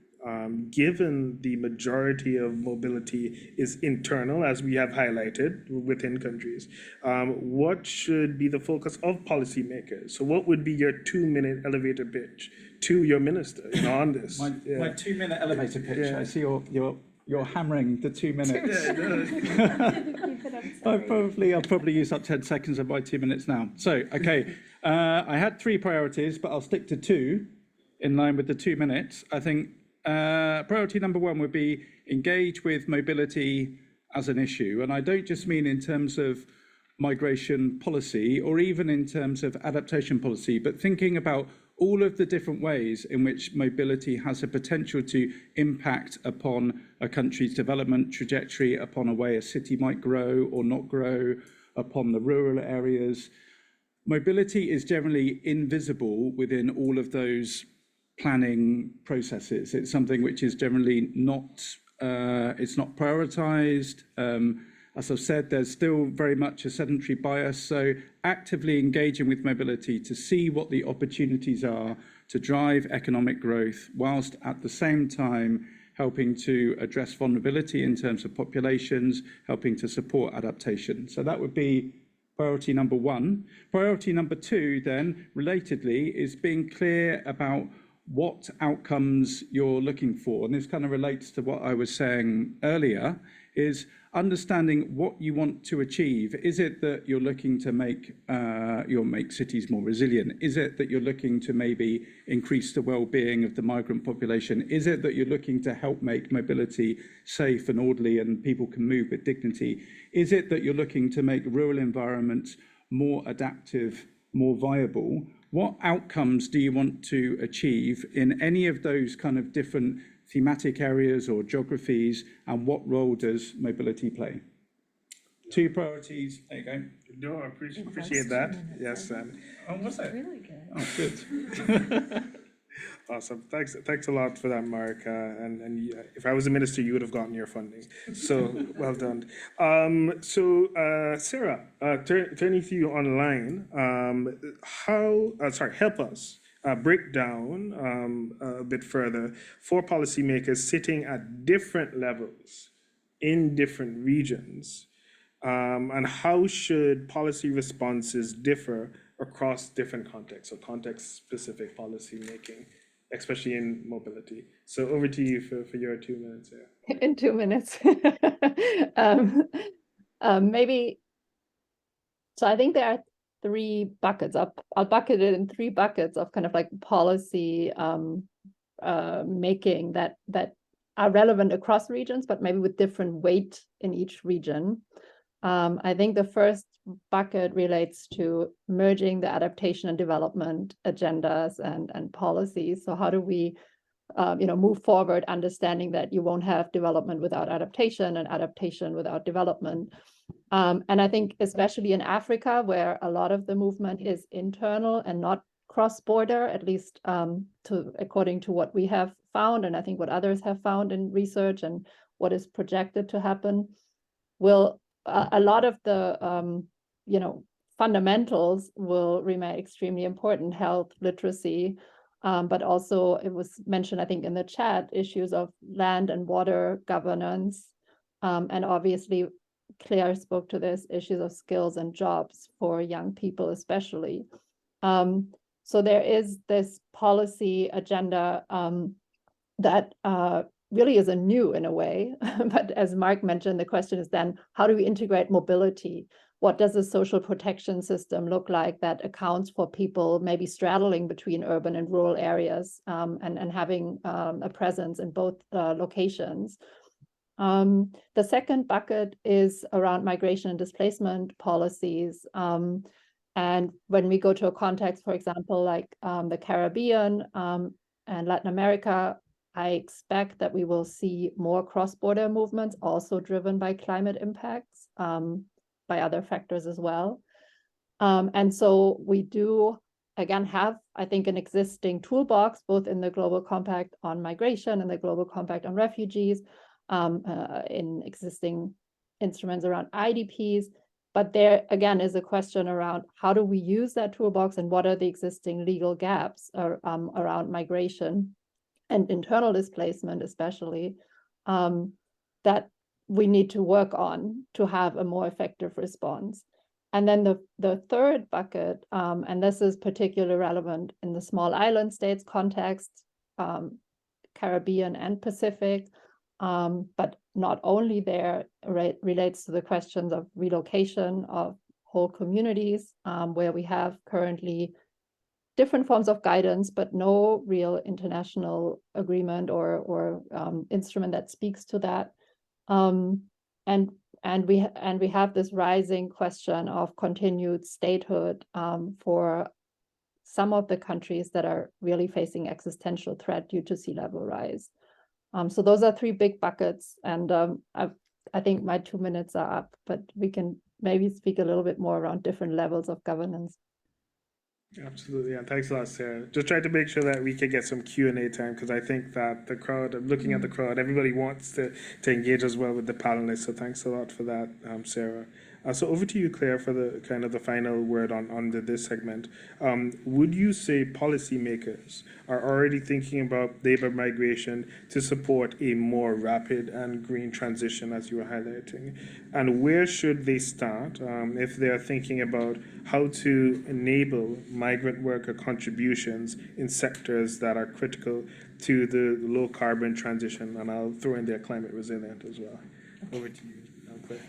given the majority of mobility is internal, as we have highlighted within countries, what should be the focus of policymakers? So what would be your 2-minute elevator pitch to your minister on this? My 2-minute elevator pitch. I see you're hammering the 2 minutes. I'll probably use up 10 seconds of my 2 minutes now. So, okay, I had 3 priorities, but I'll stick to 2 in line with the 2 minutes. I think priority number 1 would be engage with mobility as an issue. And I don't just mean in terms of migration policy or even in terms of adaptation policy, but thinking about all of the different ways in which mobility has a potential to impact upon a country's development trajectory, upon a way a city might grow or not grow, upon the rural areas. Mobility is generally invisible within all of those planning processes. It's something which is generally not, it's not prioritized. As I've said, there's still very much a sedentary bias, so actively engaging with mobility to see what the opportunities are to drive economic growth, whilst at the same time helping to address vulnerability in terms of populations, helping to support adaptation. So that would be priority number 1. Priority number 2, then, relatedly, is being clear about what outcomes you're looking for. And this kind of relates to what I was saying earlier, is understanding what you want to achieve. Is it that you're looking to make cities more resilient? Is it that you're looking to maybe increase the well-being of the migrant population? Is it that you're looking to help make mobility safe and orderly and people can move with dignity? Is it that you're looking to make rural environments more adaptive, more viable? What outcomes do you want to achieve in any of those kind of different thematic areas or geographies, and what role does mobility play? 2 priorities, there you go. No, I appreciate that. Yes. Oh, was it? Really good. Oh, good. Awesome. Thanks a lot for that, Mark. And if I was a minister, you would have gotten your funding. So well done. Sarah, turning to you online, help us break down a bit further for policymakers sitting at different levels in different regions, and how should policy responses differ across different contexts, so context-specific policy making, especially in mobility. So over to you for your 2 minutes here. In 2 minutes. Maybe, so I think there are 3 buckets. I'll bucket it in 3 buckets of kind of like policy making that are relevant across regions, but maybe with different weight in each region. I think the first bucket relates to merging the adaptation and development agendas and policies. So how do we move forward, understanding that you won't have development without adaptation and adaptation without development. And I think especially in Africa, where a lot of the movement is internal and not cross-border, at least according to what we have found, and I think what others have found in research and what is projected to happen, will a lot of the fundamentals will remain extremely important: health, literacy, but also it was mentioned, I think, in the chat, issues of land and water governance, and obviously Claire spoke to this, issues of skills and jobs for young people especially. So there is this policy agenda that really isn't new in a way, but as Mark mentioned, the question is then, how do we integrate mobility? What does a social protection system look like that accounts for people maybe straddling between urban and rural areas, and having a presence in both locations? The second bucket is around migration and displacement policies. And when we go to a context, for example, like the Caribbean and Latin America, I expect that we will see more cross-border movements, also driven by climate impacts, by other factors as well. And so we do, again, have, I think, an existing toolbox, both in the Global Compact on migration and the Global Compact on refugees, in existing instruments around IDPs. But there, again, is a question around how do we use that toolbox and what are the existing legal gaps around migration and internal displacement, especially, that we need to work on to have a more effective response. And then the third bucket, and this is particularly relevant in the small island states context, Caribbean and Pacific, but not only there, relates to the questions of relocation of whole communities, where we have currently different forms of guidance, but no real international agreement or instrument that speaks to that. And we have this rising question of continued statehood for some of the countries that are really facing existential threat due to sea level rise. So those are three big buckets, and I think my 2 minutes are up, but we can maybe speak a little bit more around different levels of governance. Absolutely, and thanks a lot, Sarah. Just trying to make sure that we can get some Q&A time, because I think that the crowd, I'm looking at the crowd, everybody wants to engage as well with the panelists, so thanks a lot for that, Sarah. So over to you, Claire, for the kind of the final word on this segment. Would you say policymakers are already thinking about labor migration to support a more rapid and green transition, as you were highlighting? And where should they start if they're thinking about how to enable migrant worker contributions in sectors that are critical to the low carbon transition? And I'll throw in there climate resilient as well. Over to you, Claire.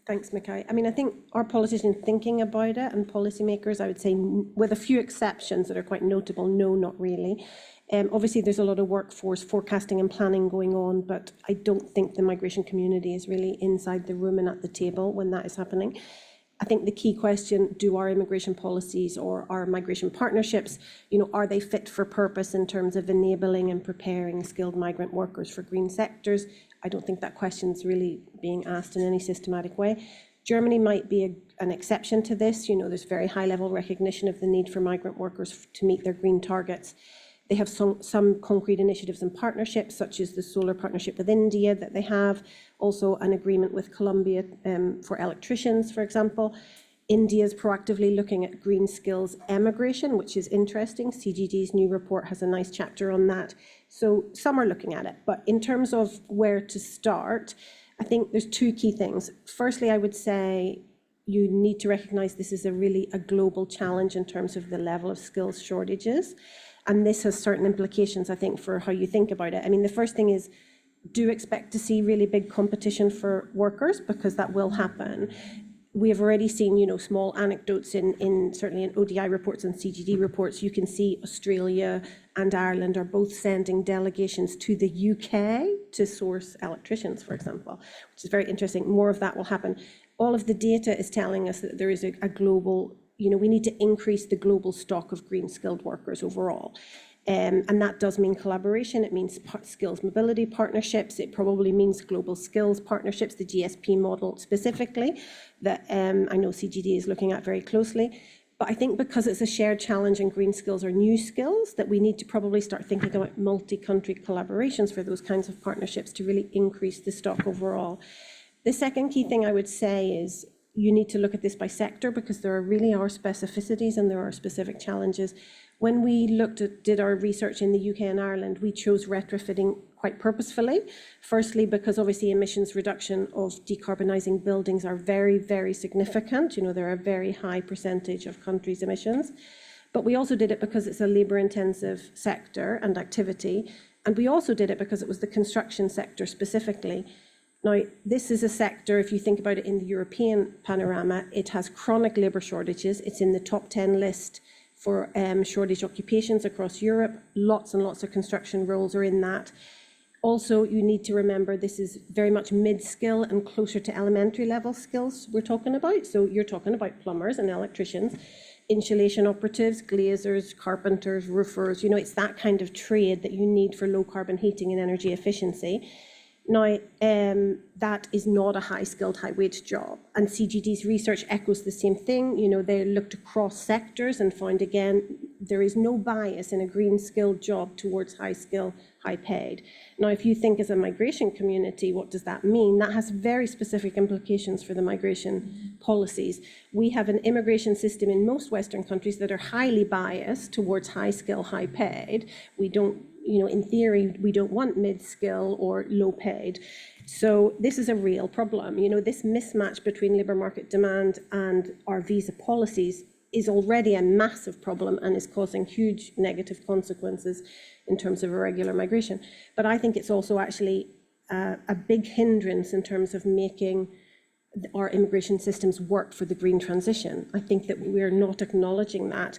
Thanks, Mikhail. I mean, I think our politicians thinking about it, and policymakers, I would say, with a few exceptions that are quite notable, no, not really. Obviously, there's a lot of workforce forecasting and planning going on, but I don't think the migration community is really inside the room and at the table when that is happening. I think the key question, do our immigration policies or our migration partnerships, are they fit for purpose in terms of enabling and preparing skilled migrant workers for green sectors? I don't think that question's really being asked in any systematic way. Germany might be an exception to this. There's very high level recognition of the need for migrant workers to meet their green targets. They have some concrete initiatives and partnerships, such as the solar partnership with India that they have, also an agreement with Colombia for electricians, for example. India is proactively looking at green skills emigration, which is interesting. CGD's new report has a nice chapter on that. So some are looking at it, but in terms of where to start, I think there's two key things. Firstly, I would say you need to recognize this is a global challenge in terms of the level of skills shortages. And this has certain implications, I think, for how you think about it. I mean, the first thing is, do expect to see really big competition for workers, because that will happen. We have already seen, small anecdotes in certainly in ODI reports and CGD reports. You can see Australia and Ireland are both sending delegations to the UK to source electricians, for example, which is very interesting. More of that will happen. All of the data is telling us that there is a global, we need to increase the global stock of green skilled workers overall. And that does mean collaboration. It means skills mobility partnerships. It probably means global skills partnerships, the GSP model specifically, that I know CGD is looking at very closely. But I think because it's a shared challenge and green skills are new skills, that we need to probably start thinking about multi-country collaborations for those kinds of partnerships to really increase the stock overall. The second key thing I would say is you need to look at this by sector, because there really are specificities and there are specific challenges. When we did our research in the UK and Ireland, we chose retrofitting quite purposefully. Firstly, because obviously emissions reduction of decarbonising buildings are very, very significant. You know, they're a very high percentage of countries' emissions. But we also did it because it's a labour-intensive sector and activity. And we also did it because it was the construction sector specifically. Now, this is a sector, if you think about it in the European panorama, it has chronic labour shortages. It's in the top 10 list for shortage occupations across Europe. Lots and lots of construction roles are in that. Also, you need to remember this is very much mid-skill and closer to elementary level skills we're talking about. So you're talking about plumbers and electricians, insulation operatives, glazers, carpenters, roofers. You know, it's that kind of trade that you need for low carbon heating and energy efficiency. Now, that is not a high-skilled, high-wage job. And CGD's research echoes the same thing. You know, they looked across sectors and found, again, there is no bias in a green-skilled job towards high-skill, high-paid. Now, if you think as a migration community, what does that mean? That has very specific implications for the migration policies. We have an immigration system in most Western countries that are highly biased towards high-skill, high-paid. We don't, you know, in theory, we don't want mid-skill or low-paid. So this is a real problem. You know, this mismatch between labour market demand and our visa policies is already a massive problem and is causing huge negative consequences in terms of irregular migration. But I think it's also actually a big hindrance in terms of making our immigration systems work for the green transition. I think that we're not acknowledging that.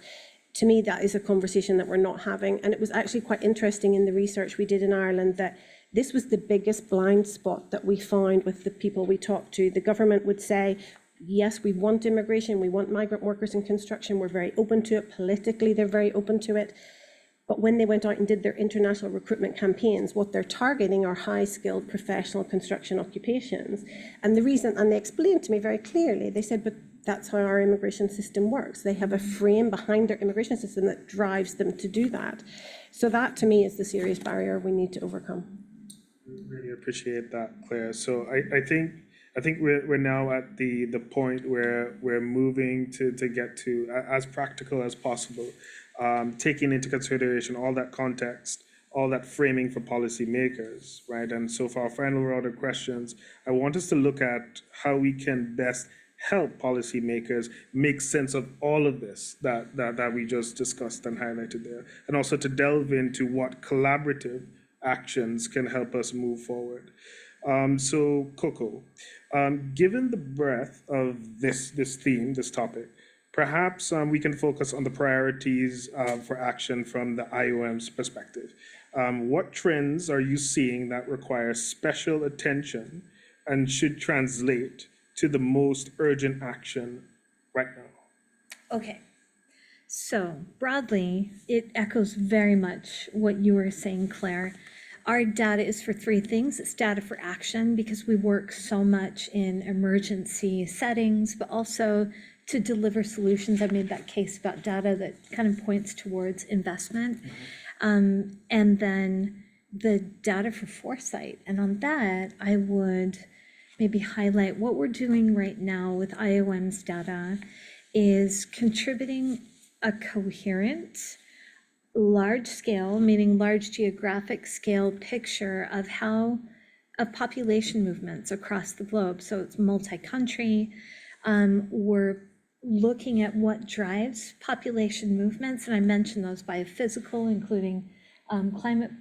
To me, that is a conversation that we're not having. And it was actually quite interesting in the research we did in Ireland that this was the biggest blind spot that we found with the people we talked to. The government would say, yes, we want immigration, we want migrant workers in construction, we're very open to it. Politically, they're very open to it. But when they went out and did their international recruitment campaigns, what they're targeting are high-skilled professional construction occupations. And the reason, and they explained to me very clearly, they said, but that's how our immigration system works. They have a frame behind their immigration system that drives them to do that. So that, to me, is the serious barrier we need to overcome. Really appreciate that, Claire. So I think we're now at the point where we're moving to get to as practical as possible, taking into consideration all that context, all that framing for policymakers, right? And so for our final round of questions, I want us to look at how we can best help policymakers make sense of all of this that we just discussed and highlighted there, and also to delve into what collaborative actions can help us move forward. So Coco, given the breadth of this theme, this topic, perhaps we can focus on the priorities for action from the IOM's perspective. What trends are you seeing that require special attention and should translate to the most urgent action right now? Okay. So broadly, it echoes very much what you were saying, Claire. Our data is for three things. It's data for action because we work so much in emergency settings, but also to deliver solutions. I made that case about data that kind of points towards investment. And then the data for foresight. And on that, I would maybe highlight what we're doing right now with IOM's data is contributing a coherent, large scale, meaning large geographic scale picture of population movements across the globe. So it's multi-country. We're looking at what drives population movements, and I mentioned those biophysical, including climate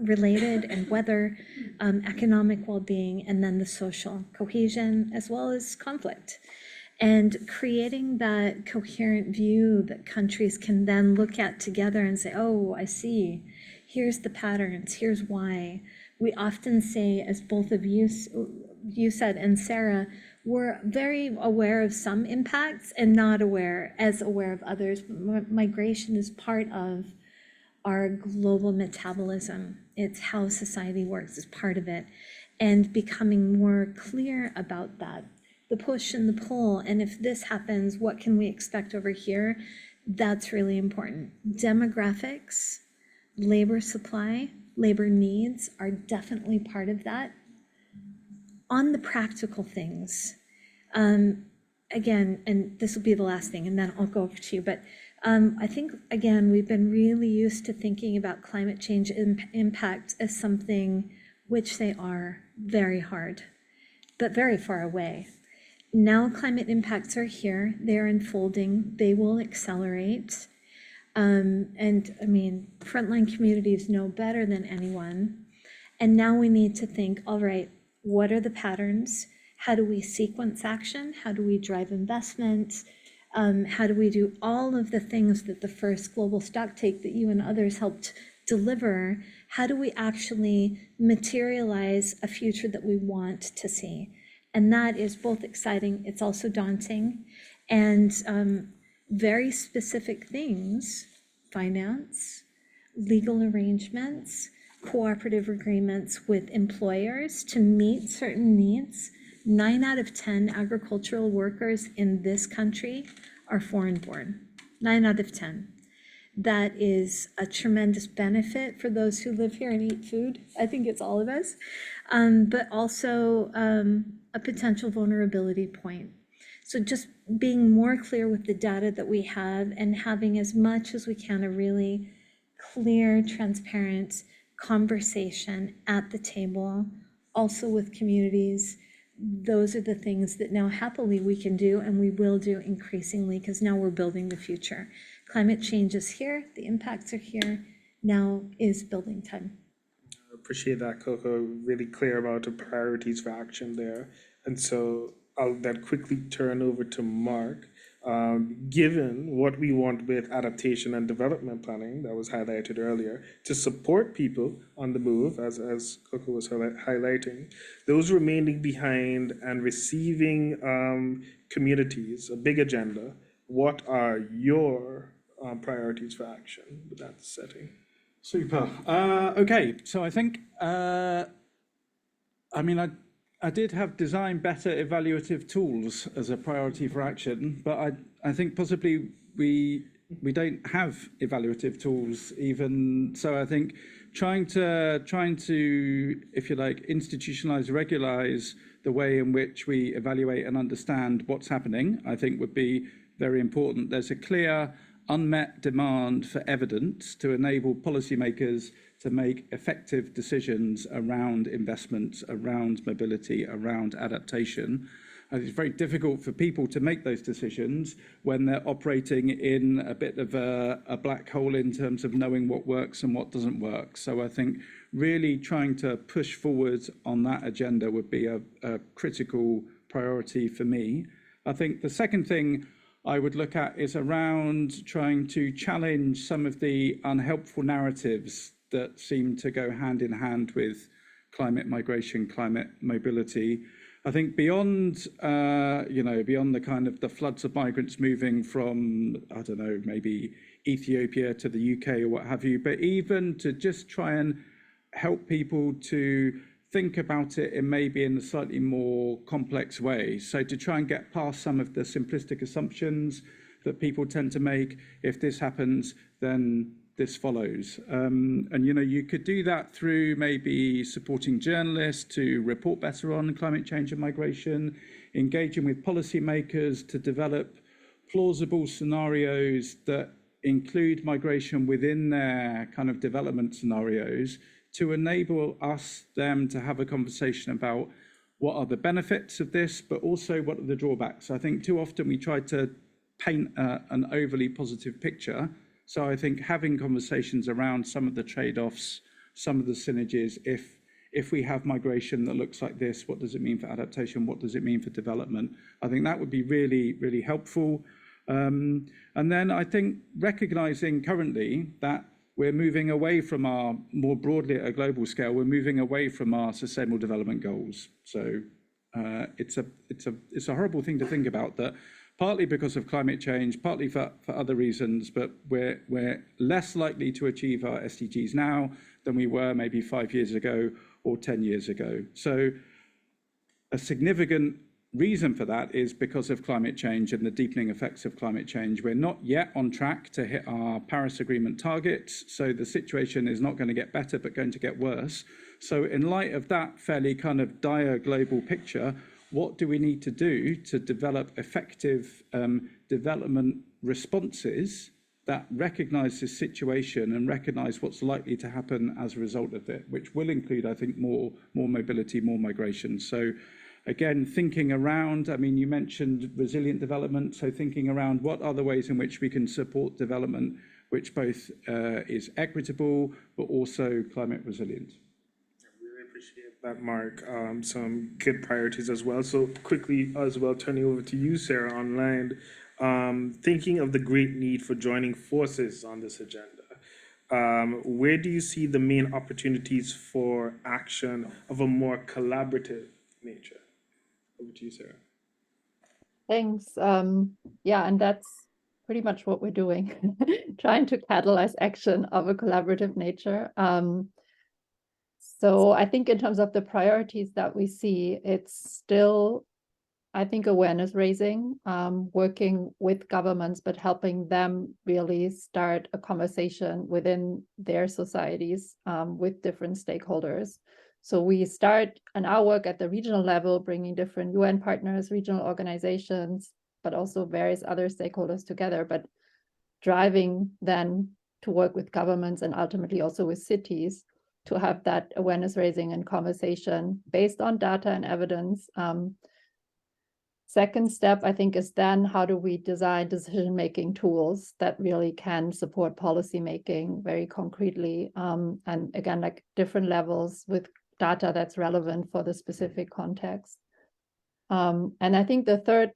related and weather, economic well-being, and then the social cohesion, as well as conflict. And creating that coherent view that countries can then look at together and say, oh, I see, here's the patterns, here's why. We often say, as both of you said, and Sarah, we're very aware of some impacts and not as aware of others. Migration is part of our global metabolism. It's how society works, it's part of it. And becoming more clear about that the push and the pull. And if this happens, what can we expect over here? That's really important. Demographics, labor supply, labor needs are definitely part of that. On the practical things, again, and this will be the last thing, and then I'll go over to you, but I think, again, we've been really used to thinking about climate change impact as something which they are very hard, but very far away. Now climate impacts are here, they're unfolding, they will accelerate. And I mean, frontline communities know better than anyone. And now we need to think, all right, what are the patterns? How do we sequence action? How do we drive investment? How do we do all of the things that the first global stocktake that you and others helped deliver? How do we actually materialize a future that we want to see? And that is both exciting, it's also daunting, and very specific things, finance, legal arrangements, cooperative agreements with employers to meet certain needs. 9 out of 10 agricultural workers in this country are foreign-born, 9 out of 10. That is a tremendous benefit for those who live here and eat food. I think it's all of us, but also a potential vulnerability point. So just being more clear with the data that we have and having as much as we can a really clear, transparent conversation at the table, also with communities. Those are the things that now happily we can do, and we will do increasingly, because now we're building the future. Climate change is here, the impacts are here, now is building time. Appreciate that, Coco, really clear about the priorities for action there. And so I'll then quickly turn over to Mark. Given what we want with adaptation and development planning that was highlighted earlier, to support people on the move, as Coco was highlighting, those remaining behind and receiving communities, a big agenda, what are your priorities for action with that setting? Super. Okay, so I think, I did have design better evaluative tools as a priority for action, but I think possibly we don't have evaluative tools even. So I think trying to, if you like, institutionalize, regularize the way in which we evaluate and understand what's happening, I think would be very important. There's a clear unmet demand for evidence to enable policymakers to make effective decisions around investments, around mobility, around adaptation. And it's very difficult for people to make those decisions when they're operating in a bit of a black hole in terms of knowing what works and what doesn't work. So I think really trying to push forward on that agenda would be a critical priority for me. I think the second thing I would look at is around trying to challenge some of the unhelpful narratives that seem to go hand in hand with climate migration, climate mobility. I think beyond, beyond the kind of the floods of migrants moving from, I don't know, maybe Ethiopia to the UK or what have you, but even to just try and help people to think about it in maybe in a slightly more complex way. So to try and get past some of the simplistic assumptions that people tend to make. If this happens, then this follows. And, you could do that through maybe supporting journalists to report better on climate change and migration, engaging with policymakers to develop plausible scenarios that include migration within their kind of development scenarios, to enable them to have a conversation about what are the benefits of this, but also what are the drawbacks. I think too often we try to paint an overly positive picture. So I think having conversations around some of the trade-offs, some of the synergies, if we have migration that looks like this, what does it mean for adaptation? What does it mean for development? I think that would be really, really helpful. And then I think recognizing currently that we're moving away from our, more broadly at a global scale, we're moving away from our sustainable development goals. So it's a horrible thing to think about, that partly because of climate change, partly for other reasons, but we're less likely to achieve our SDGs now than we were maybe 5 years ago or 10 years ago. So a significant reason for that is because of climate change and the deepening effects of climate change. We're not yet on track to hit our Paris Agreement targets, so the situation is not going to get better, but going to get worse. So in light of that fairly kind of dire global picture, what do we need to do to develop effective development responses that recognise this situation and recognise what's likely to happen as a result of it, which will include, I think, more mobility, more migration. So again, thinking around, I mean, you mentioned resilient development, so thinking around what are the ways in which we can support development which both is equitable but also climate resilient. Really appreciate that, Mark. Some good priorities as well. So quickly as well, turning over to you, Sarah, on land, thinking of the great need for joining forces on this agenda. Where do you see the main opportunities for action of a more collaborative nature? Over to you, Sarah. Thanks. Yeah, and that's pretty much what we're doing, trying to catalyze action of a collaborative nature. So I think in terms of the priorities that we see, it's still, I think, awareness raising, working with governments, but helping them really start a conversation within their societies with different stakeholders. So we start in our work at the regional level, bringing different UN partners, regional organizations, but also various other stakeholders together, but driving then to work with governments and ultimately also with cities to have that awareness raising and conversation based on data and evidence. Second step, I think, is then how do we design decision-making tools that really can support policymaking very concretely, and again, like different levels with data that's relevant for the specific context. And I think the third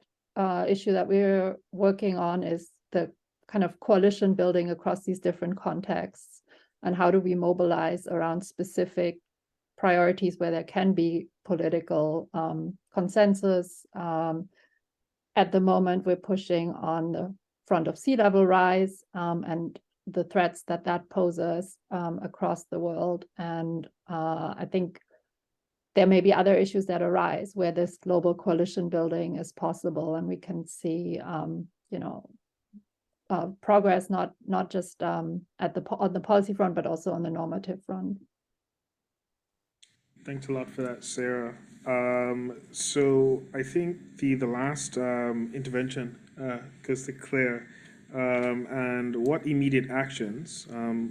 issue that we're working on is the kind of coalition building across these different contexts, and how do we mobilize around specific priorities where there can be political consensus. At the moment, we're pushing on the front of sea level rise and the threats that that poses across the world. And I think there may be other issues that arise where this global coalition building is possible, and we can see, progress not just on the policy front, but also on the normative front. Thanks a lot for that, Sarah. So I think the last intervention goes to Claire. And what immediate actions,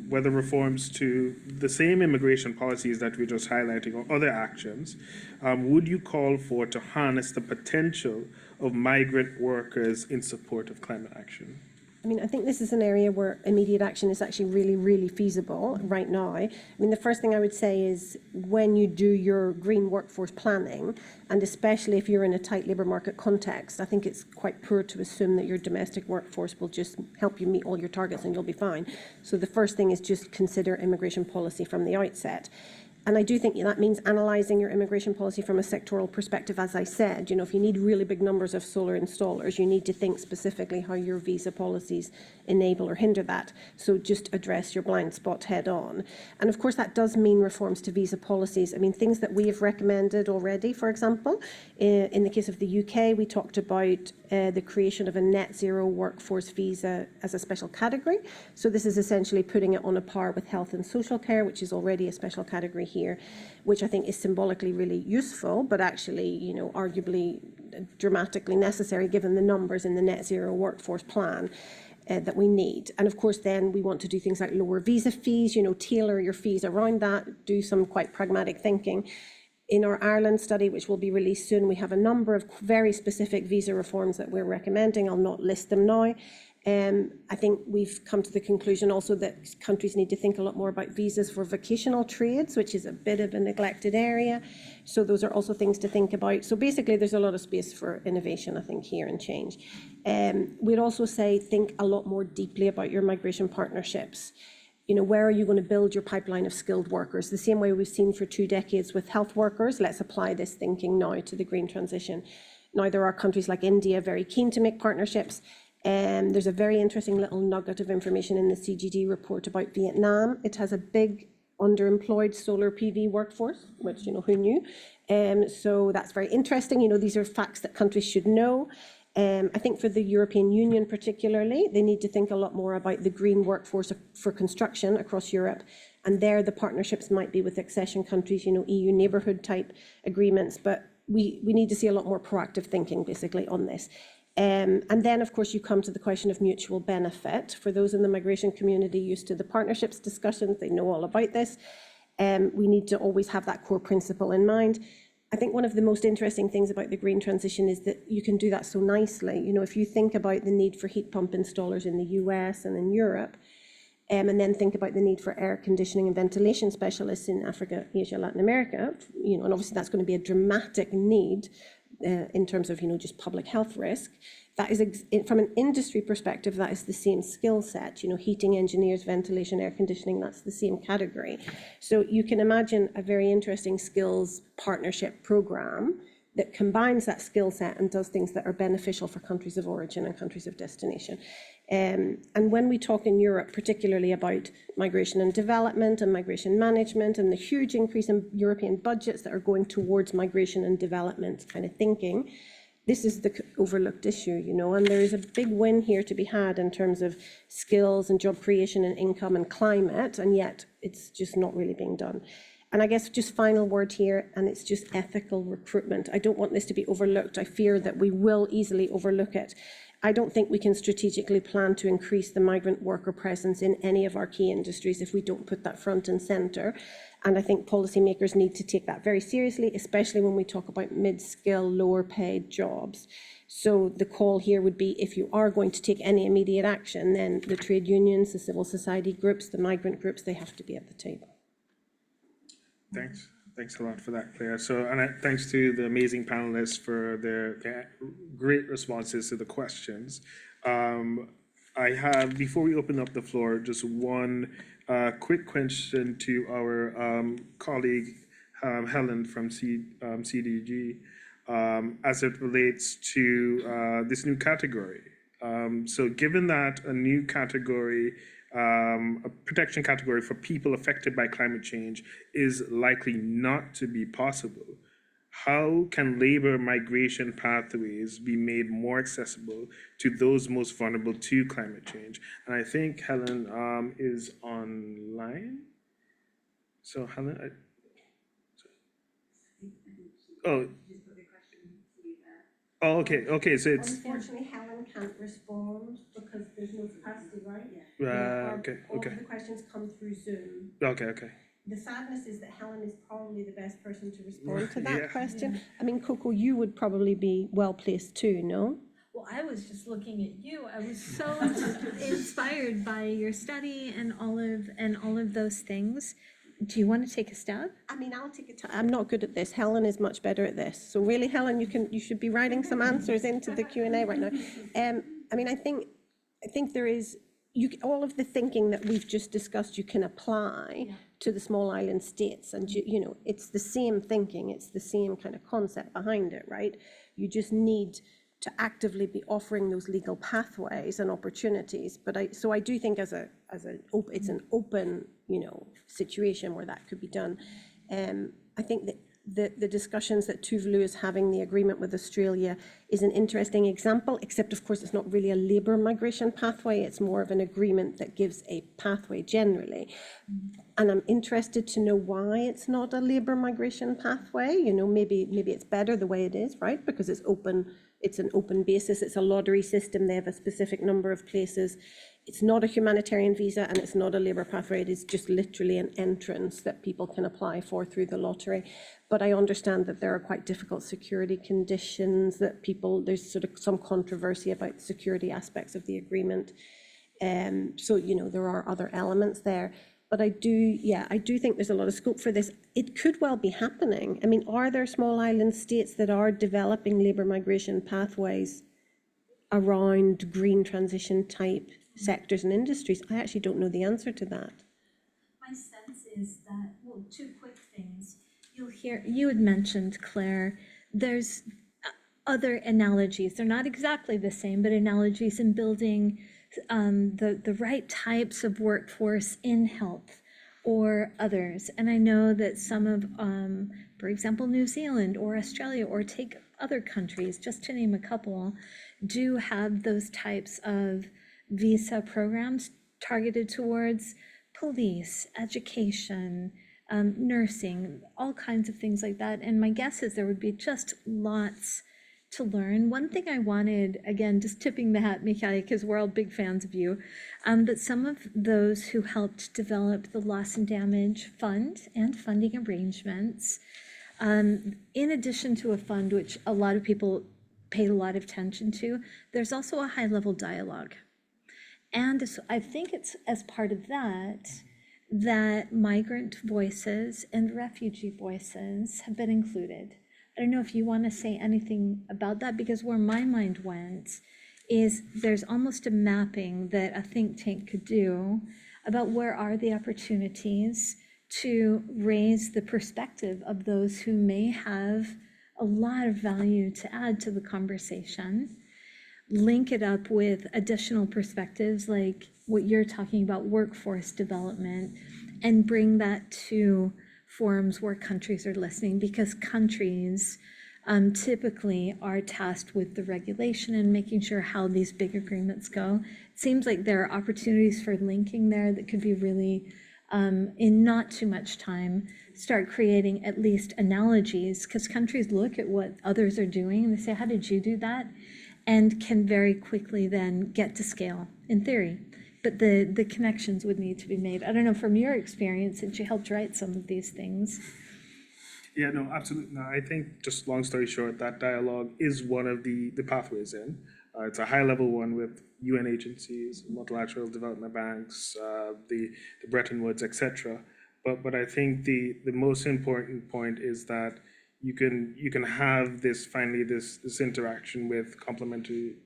whether reforms to the same immigration policies that we're just highlighting or other actions, would you call for to harness the potential of migrant workers in support of climate action? I mean, I think this is an area where immediate action is actually really, really feasible right now. I mean, the first thing I would say is when you do your green workforce planning, and especially if you're in a tight labour market context, I think it's quite poor to assume that your domestic workforce will just help you meet all your targets and you'll be fine. So the first thing is just consider immigration policy from the outset. And I do think that means analysing your immigration policy from a sectoral perspective. As I said, if you need really big numbers of solar installers, you need to think specifically how your visa policies enable or hinder that. So just address your blind spots head on. And of course, that does mean reforms to visa policies. I mean, things that we have recommended already, for example, in the case of the UK, we talked about the creation of a net zero workforce visa as a special category. So this is essentially putting it on a par with health and social care, which is already a special category here, which I think is symbolically really useful, but actually, arguably dramatically necessary given the numbers in the net zero workforce plan that we need. And of course, then we want to do things like lower visa fees, tailor your fees around that, do some quite pragmatic thinking. In our Ireland study, which will be released soon, we have a number of very specific visa reforms that we're recommending. I'll not list them now. I think we've come to the conclusion also that countries need to think a lot more about visas for vocational trades, which is a bit of a neglected area. So those are also things to think about. So basically, there's a lot of space for innovation, I think, here and change. We'd also say think a lot more deeply about your migration partnerships. Where are you going to build your pipeline of skilled workers? The same way we've seen for 2 decades with health workers, let's apply this thinking now to the green transition. Now, there are countries like India very keen to make partnerships. There's a very interesting little nugget of information in the CGD report about Vietnam. It has a big underemployed solar PV workforce, which, who knew? So that's very interesting. You know, these are facts that countries should know. I think for the European Union particularly, they need to think a lot more about the green workforce for construction across Europe. And there the partnerships might be with accession countries, you know, EU neighbourhood type agreements. But we need to see a lot more proactive thinking basically on this. And then, of course, you come to the question of mutual benefit. For those in the migration community used to the partnerships discussions, they know all about this. We need to always have that core principle in mind. I think one of the most interesting things about the green transition is that you can do that so nicely. You know, if you think about the need for heat pump installers in the US and in Europe, and then think about the need for air conditioning and ventilation specialists in Africa, Asia, Latin America, you know, and obviously that's going to be a dramatic need in terms of, you know, just public health risk. That is, from an industry perspective, that is the same skill set, you know, heating engineers, ventilation, air conditioning, that's the same category. So you can imagine a very interesting skills partnership program that combines that skill set and does things that are beneficial for countries of origin and countries of destination. And when we talk in Europe, particularly about migration and development and migration management and the huge increase in European budgets that are going towards migration and development kind of thinking, this is the overlooked issue, you know, and there is a big win here to be had in terms of skills and job creation and income and climate, and yet it's just not really being done. And I guess just final word here, and it's just ethical recruitment. I don't want this to be overlooked. I fear that we will easily overlook it. I don't think we can strategically plan to increase the migrant worker presence in any of our key industries if we don't put that front and centre. And I think policymakers need to take that very seriously, especially when we talk about mid-skill, lower-paid jobs. So the call here would be, if you are going to take any immediate action, then the trade unions, the civil society groups, the migrant groups, they have to be at the table. Thanks a lot for that, Claire. So, and thanks to the amazing panelists for their great responses to the questions. I have, before we open up the floor, just one quick question to our colleague, Helen from CDG, as it relates to this new category. So given that a new category, a protection category for people affected by climate change is likely not to be possible, how can labor migration pathways be made more accessible to those most vulnerable to climate change? And I think Helen is online. So Helen, okay, so it's, Unfortunately, Helen can't respond because there's no capacity, right? okay. All of the questions come through Zoom. Okay. The sadness is that Helen is probably the best person to respond to that Yeah. question. I mean, Coco, you would probably be well placed too, no? Well, I was just looking at you. I was so inspired by your study and all of those things. Do you want to take a stab? I mean, I'll take it. I'm not good at this. Helen is much better at this. So really, Helen, you should be writing some answers into the Q&A right now. I mean, I think there is all of the thinking that we've just discussed. You can apply to the small island states, and you know, it's the same thinking. It's the same kind of concept behind it, right? You just need to actively be offering those legal pathways and opportunities. But I do think it's an open, you know, situation where that could be done. I think that the discussions that Tuvalu is having, the agreement with Australia, is an interesting example, except of course it's not really a labour migration pathway, it's more of an agreement that gives a pathway generally. And I'm interested to know why it's not a labour migration pathway. You know, maybe it's better the way it is, right? Because it's open. It's an open basis, it's a lottery system, they have a specific number of places. It's not a humanitarian visa and it's not a labour pathway, it is just literally an entrance that people can apply for through the lottery. But I understand that there are quite difficult security conditions, that there's sort of some controversy about the security aspects of the agreement. So, you know, there are other elements there. But I do think there's a lot of scope for this. It could well be happening. I mean, are there small island states that are developing labour migration pathways around green transition type sectors and industries? I actually don't know the answer to that. My sense is that, well, two quick things. You had mentioned, Claire, there's other analogies. They're not exactly the same, but analogies in building the right types of workforce in health or others. And I know that some of for example, New Zealand or Australia, or take other countries, just to name a couple, do have those types of visa programs targeted towards police, education, nursing, all kinds of things like that. And my guess is there would be just lots to learn. One thing I wanted, again, just tipping the hat, Mikhail, because we're all big fans of you, but some of those who helped develop the Loss and Damage Fund and funding arrangements, in addition to a fund which a lot of people paid a lot of attention to, there's also a high-level dialogue. And so I think it's as part of that, that migrant voices and refugee voices have been included. I don't know if you want to say anything about that, because where my mind went is there's almost a mapping that a think tank could do about where are the opportunities to raise the perspective of those who may have a lot of value to add to the conversation, link it up with additional perspectives like what you're talking about, workforce development, and bring that to forums where countries are listening, because countries typically are tasked with the regulation and making sure how these big agreements go. It seems like there are opportunities for linking there that could be really, in not too much time, start creating at least analogies, because countries look at what others are doing and they say, how did you do that? And can very quickly then get to scale, in theory. But the connections would need to be made. I don't know, from your experience, since you helped write some of these things. Yeah, no, absolutely. No, I think, just long story short, that dialogue is one of the pathways in. It's a high-level one with UN agencies, multilateral development banks, the Bretton Woods, etc. But I think the most important point is that you can have this interaction with complementarity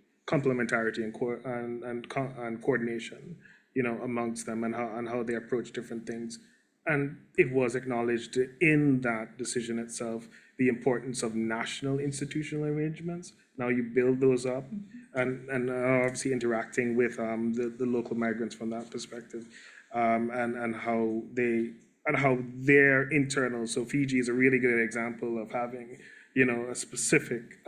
and coordination, amongst them, and how they approach different things. And it was acknowledged in that decision itself, the importance of national institutional arrangements. Now you build those up, and obviously interacting with the local migrants from that perspective, and how their internal. So Fiji is a really good example of having, a specific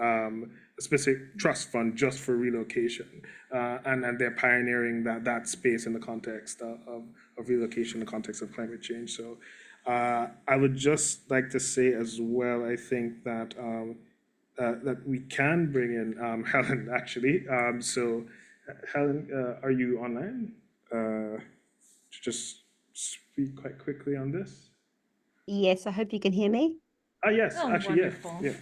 trust fund just for relocation, and they're pioneering that space in the context of relocation, in the context of climate change. So I would just like to say as well, I think that that we can bring in Helen, actually. So Helen, are you online? Just speak quite quickly on this. Yes, I hope you can hear me. Yes, Oh, actually, wonderful. yeah.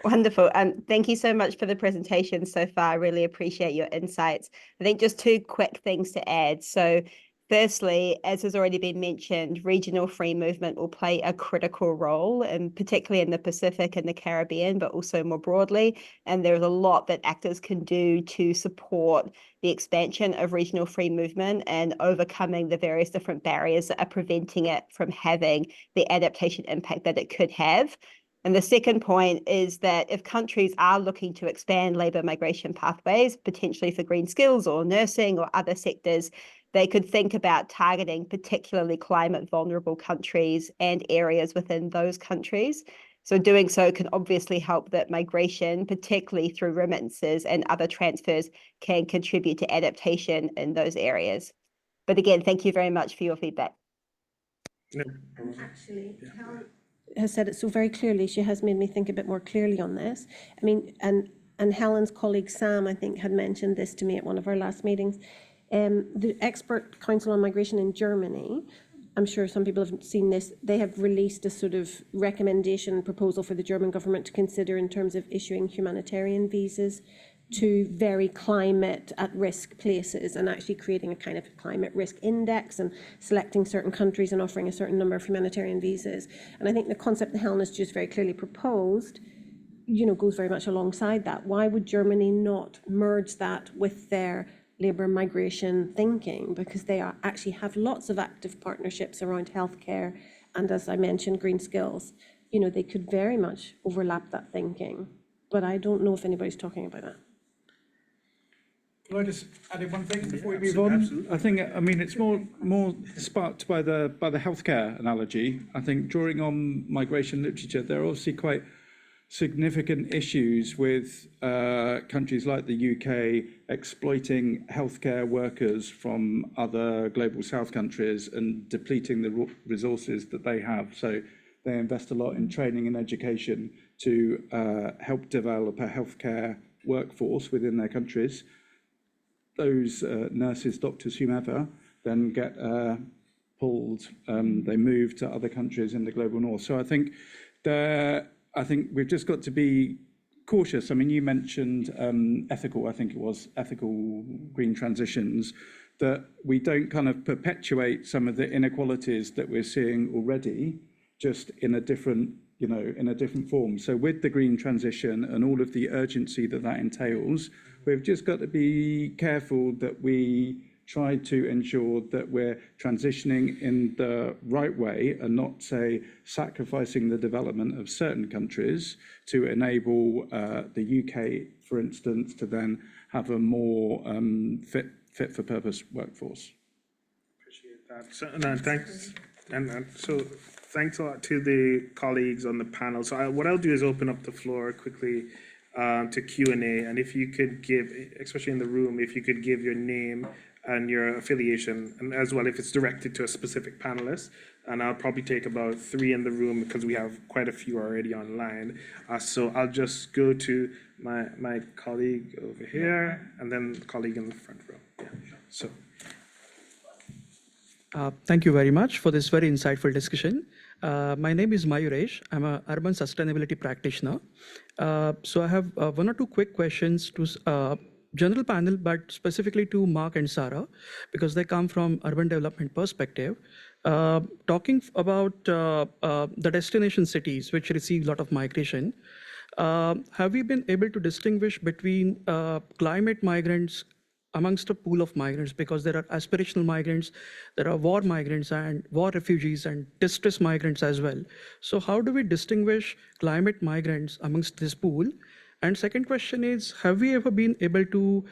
Wonderful. Thank you so much for the presentation so far. I really appreciate your insights. I think just two quick things to add. So firstly, as has already been mentioned, regional free movement will play a critical role, and particularly in the Pacific and the Caribbean, but also more broadly. And there's a lot that actors can do to support the expansion of regional free movement and overcoming the various different barriers that are preventing it from having the adaptation impact that it could have. And the second point is that if countries are looking to expand labour migration pathways, potentially for green skills or nursing or other sectors, they could think about targeting particularly climate vulnerable countries and areas within those countries. So doing so can obviously help that migration, particularly through remittances and other transfers, can contribute to adaptation in those areas. But again, thank you very much for your feedback. No, Actually, Helen has said it so very clearly. She has made me think a bit more clearly on this. I mean, and Helen's colleague Sam, I think, had mentioned this to me at one of our last meetings. The Expert Council on Migration in Germany, I'm sure some people have seen this, they have released a sort of recommendation proposal for the German government to consider in terms of issuing humanitarian visas to very climate at risk places, and actually creating a kind of climate risk index and selecting certain countries and offering a certain number of humanitarian visas. And I think the concept that Helen has just very clearly proposed, goes very much alongside that. Why would Germany not merge that with their labour migration thinking? Because they actually have lots of active partnerships around healthcare and, as I mentioned, green skills. They could very much overlap that thinking, but I don't know if anybody's talking about that. Can I just add in one thing before we Yeah, move on? absolutely. I think, I mean, it's more sparked by the healthcare analogy. I think drawing on migration literature, there are obviously quite significant issues with countries like the UK exploiting healthcare workers from other global south countries and depleting the resources that they have. So they invest a lot in training and education to help develop a healthcare workforce within their countries. Those nurses, doctors, whomever, then get pulled. They move to other countries in the global north. So I think we've just got to be cautious. I mean, you mentioned ethical green transitions, that we don't kind of perpetuate some of the inequalities that we're seeing already, just in a different form. So with the green transition and all of the urgency that entails, we've just got to be careful that we try to ensure that we're transitioning in the right way and not, say, sacrificing the development of certain countries to enable the UK, for instance, to then have a more fit for purpose workforce. Appreciate that. So, no, thanks. And so thanks a lot to the colleagues on the panel. So what I'll do is open up the floor quickly to Q&A. And if you could give, especially in the room, if you could give your name and your affiliation, and as well if it's directed to a specific panelist. And I'll probably take about 3 in the room because we have quite a few already online. So I'll just go to my colleague over here and then the colleague in the front row. Yeah. So. Thank you very much for this very insightful discussion. My name is Mayuresh. I'm an urban sustainability practitioner. So I have 1 or 2 quick questions to general panel, but specifically to Mark and Sarah, because they come from urban development perspective. Talking about the destination cities, which receive a lot of migration, have we been able to distinguish between climate migrants amongst a pool of migrants, because there are aspirational migrants, there are war migrants and war refugees and distress migrants as well. So how do we distinguish climate migrants amongst this pool? And second question is, have we ever been able to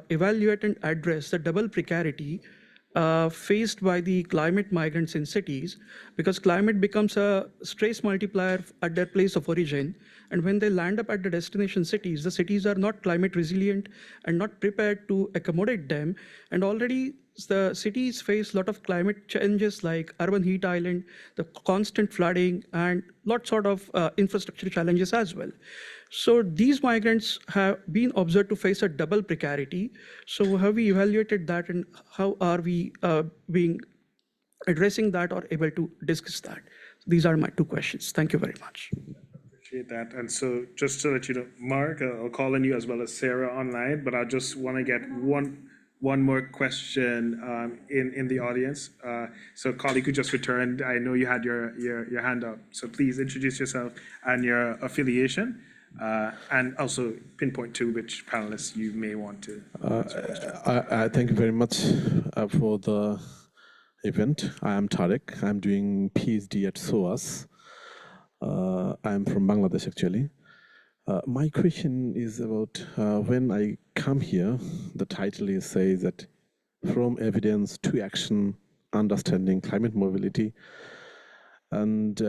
evaluate and address the double precarity faced by the climate migrants in cities? Because climate becomes a stress multiplier at their place of origin. And when they land up at the destination cities, the cities are not climate resilient and not prepared to accommodate them. And already the cities face a lot of climate changes like urban heat island, the constant flooding, and lots of infrastructure challenges as well. So these migrants have been observed to face a double precarity. So have we evaluated that, and how are we addressing that or able to discuss that? These are my 2 questions. Thank you very much. Appreciate that. And so just so that you know, Mark, I'll call on you as well as Sarah online, but I just want to get one more question in the audience. So colleague who just returned, I know you had your hand up. So please introduce yourself and your affiliation, and also pinpoint to which panelists you may want to answer questions. I thank you very much for the event. I am Tarek. I'm doing PhD at SOAS. I'm from Bangladesh, actually. My question is about when I come here, the title says that from evidence to action, understanding climate mobility. And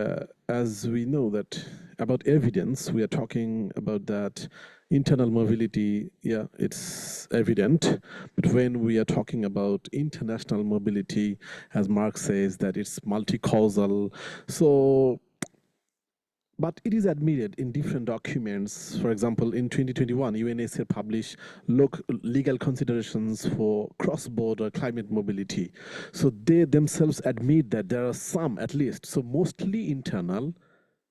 as we know that about evidence, we are talking about that internal mobility, yeah, it's evident. But when we are talking about international mobility, as Mark says, that it's multi-causal. So, but it is admitted in different documents. For example, in 2021, UNHCR published legal considerations for cross-border climate mobility. So they themselves admit that there are some, at least, so mostly internal,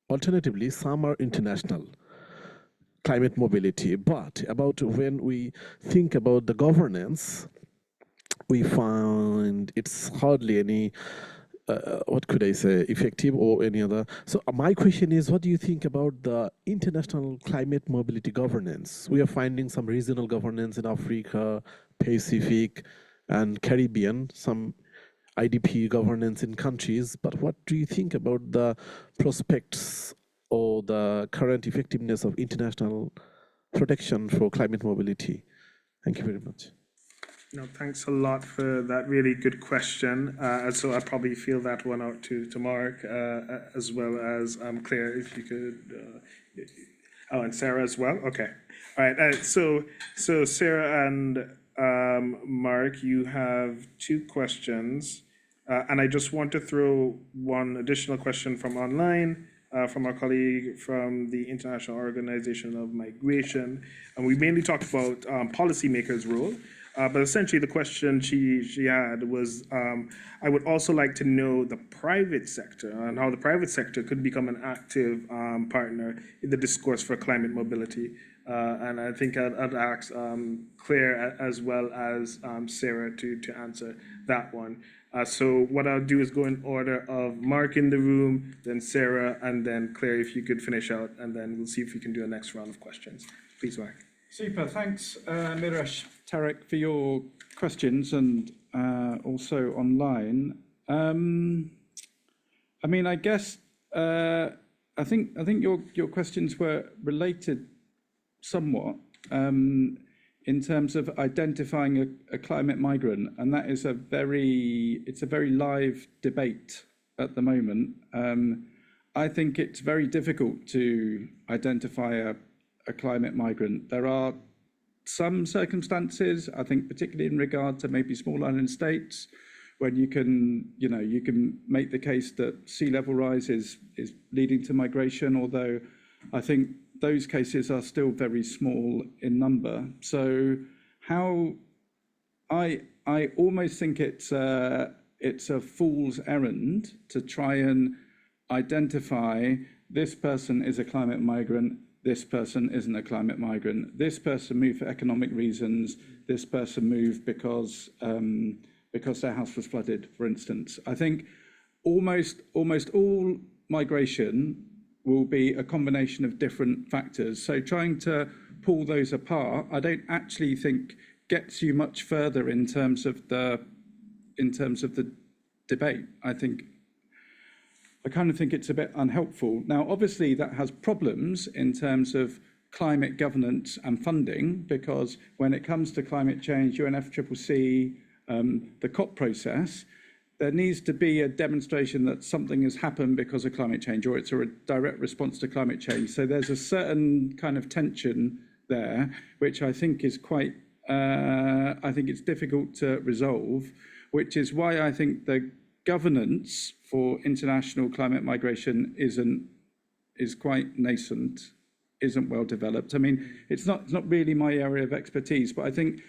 alternatively, some are international climate mobility. But about when we think about the governance, we find it's hardly any what could I say, effective or any other. So my question is, what do you think about the international climate mobility governance? We are finding some regional governance in Africa, Pacific, and Caribbean, some IDP governance in countries. But what do you think about the prospects or the current effectiveness of international protection for climate mobility? Thank you very much. No, thanks a lot for that really good question. And so I'll probably feel that one out to Mark, as well as Claire, if you could. Oh, and Sarah as well. Okay. All right. So Sarah and Mark, you have two questions, and I just want to throw one additional question from online. From our colleague from the International Organization of Migration, and we mainly talked about policymakers' role. But essentially, the question she had was, I would also like to know the private sector and how the private sector could become an active partner in the discourse for climate mobility. And I think I'd ask Claire as well as Sarah to answer that one. So what I'll do is go in order of Mark in the room, then Sarah, and then Claire, if you could finish out, and then we'll see if we can do a next round of questions. Please, Mark. Super, thanks, Miresh, Tarek, for your questions, and also online. I mean, I guess I think your questions were related somewhat in terms of identifying a climate migrant, and that is a very live debate at the moment. I think it's very difficult to identify a climate migrant. There are some circumstances, I think, particularly in regard to maybe small island states, when you can make the case that sea level rise is leading to migration, although I think those cases are still very small in number. So I almost think it's a fool's errand to try and identify this person is a climate migrant, this person isn't a climate migrant, this person moved for economic reasons, this person moved because their house was flooded, for instance. I think almost all migration will be a combination of different factors. So trying to pull those apart, I don't actually think gets you much further in terms of the debate. I kind of think it's a bit unhelpful. Now, obviously, that has problems in terms of climate governance and funding, because when it comes to climate change, UNFCCC, the COP process, there needs to be a demonstration that something has happened because of climate change, or it's a direct response to climate change. So there's a certain kind of tension there, which I think is I think it's difficult to resolve, which is why I think the governance for international climate migration is quite nascent, isn't well developed. I mean, it's not really my area of expertise, but I think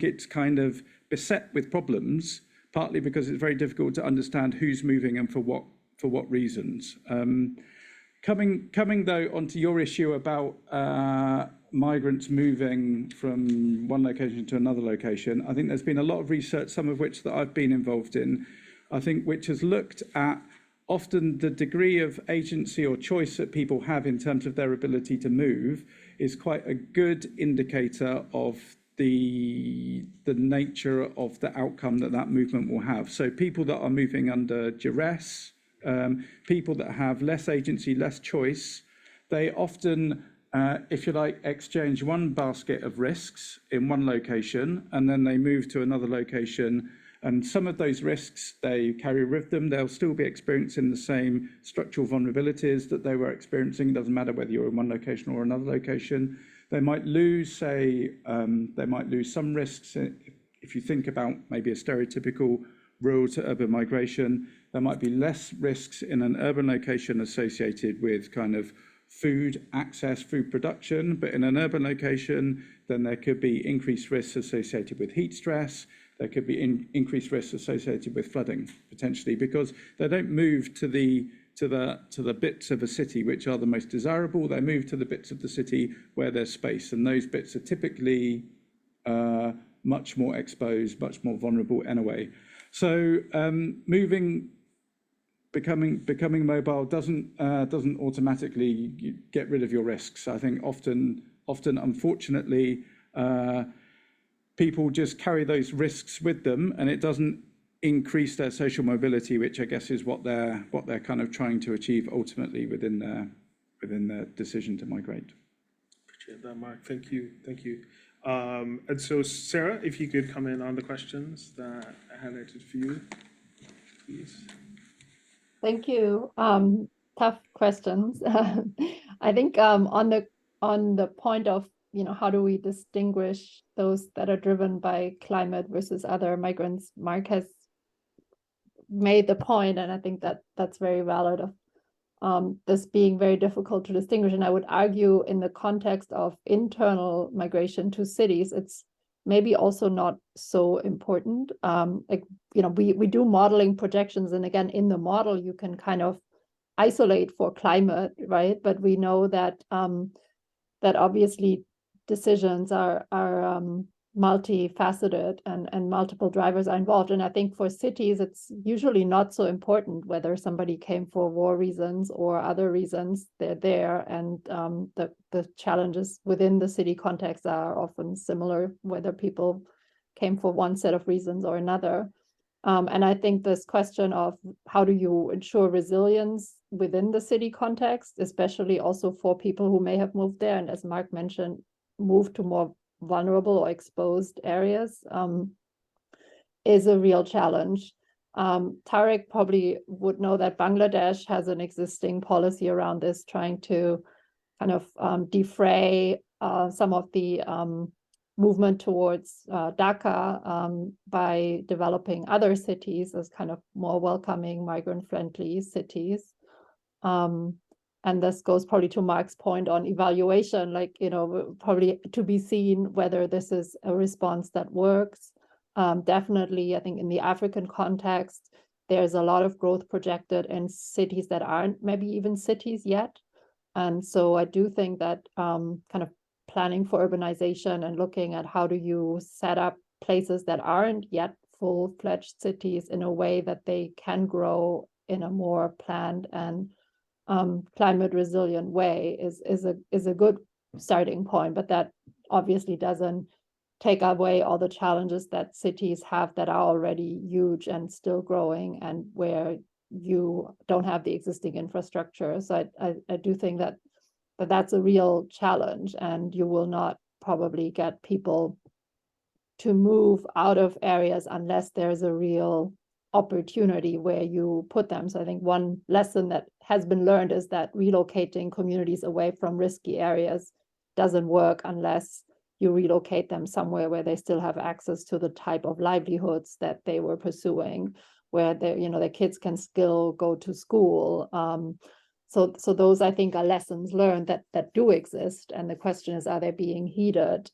it's kind of beset with problems, partly because it's very difficult to understand who's moving and for what reasons. Coming though onto your issue about migrants moving from one location to another location, I think there's been a lot of research, some of which that I've been involved in, I think, which has looked at often the degree of agency or choice that people have in terms of their ability to move is quite a good indicator of the nature of the outcome that movement will have. So people that are moving under duress, people that have less agency, less choice, they often, if you like, exchange one basket of risks in one location, and then they move to another location. And some of those risks they carry with them. They'll still be experiencing the same structural vulnerabilities that they were experiencing. It doesn't matter whether you're in one location or another location. They might lose, some risks. If you think about maybe a stereotypical rural to urban migration, there might be less risks in an urban location associated with kind of food access, food production. But in an urban location, then there could be increased risks associated with heat stress. There could be increased risks associated with flooding, potentially, because they don't move to the bits of a city which are the most desirable. They move to the bits of the city where there's space, and those bits are typically much more exposed, much more vulnerable anyway. So becoming mobile doesn't automatically get rid of your risks. I think often, unfortunately, people just carry those risks with them, and it doesn't increase their social mobility, which I guess is what they're kind of trying to achieve ultimately within their decision to migrate. Appreciate that, Mark. Thank you. Thank you. And so, Sarah, if you could come in on the questions that I highlighted for you, please. Thank you. Tough questions. I think on the point of, how do we distinguish those that are driven by climate versus other migrants, Mark has made the point, and I think that that's very valid, of this being very difficult to distinguish. And I would argue in the context of internal migration to cities, it's maybe also not so important. We do modeling projections, and again, in the model, you can kind of isolate for climate, right? But we know that that obviously decisions are multifaceted and multiple drivers are involved. And I think for cities, it's usually not so important whether somebody came for war reasons or other reasons. They're there, and the challenges within the city context are often similar, whether people came for one set of reasons or another. And I think this question of how do you ensure resilience within the city context, especially also for people who may have moved there, and as Mark mentioned, moved to more vulnerable or exposed areas, is a real challenge. Tarek probably would know that Bangladesh has an existing policy around this, trying to kind of defray some of the movement towards Dhaka by developing other cities as kind of more welcoming, migrant-friendly cities. And this goes probably to Mark's point on evaluation, probably to be seen whether this is a response that works. Definitely, I think in the African context, there's a lot of growth projected in cities that aren't maybe even cities yet. And so I do think that kind of planning for urbanization and looking at how do you set up places that aren't yet full-fledged cities in a way that they can grow in a more planned and climate resilient way is a good starting point, but that obviously doesn't take away all the challenges that cities have that are already huge and still growing, and where you don't have the existing infrastructure. So I do think that that's a real challenge, and you will not probably get people to move out of areas unless there's a real opportunity where you put them. So I think one lesson that has been learned is that relocating communities away from risky areas doesn't work unless you relocate them somewhere where they still have access to the type of livelihoods that they were pursuing, where their kids can still go to school. So those, I think, are lessons learned that do exist. And the question is, are they being heeded?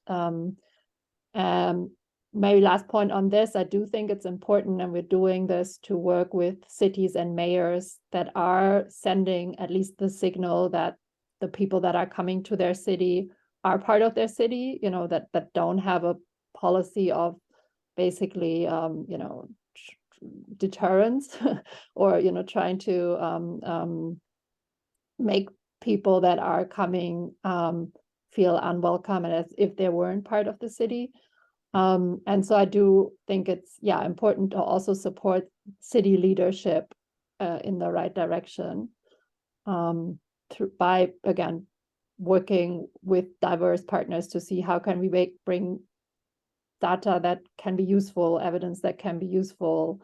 Maybe last point on this, I do think it's important, and we're doing this to work with cities and mayors that are sending at least the signal that the people that are coming to their city are part of their city, that don't have a policy of basically, deterrence or, trying to make people that are coming feel unwelcome and as if they weren't part of the city. And so I do think it's, important to also support city leadership in the right direction by, again, working with diverse partners to see how can we bring data that can be useful, evidence that can be useful,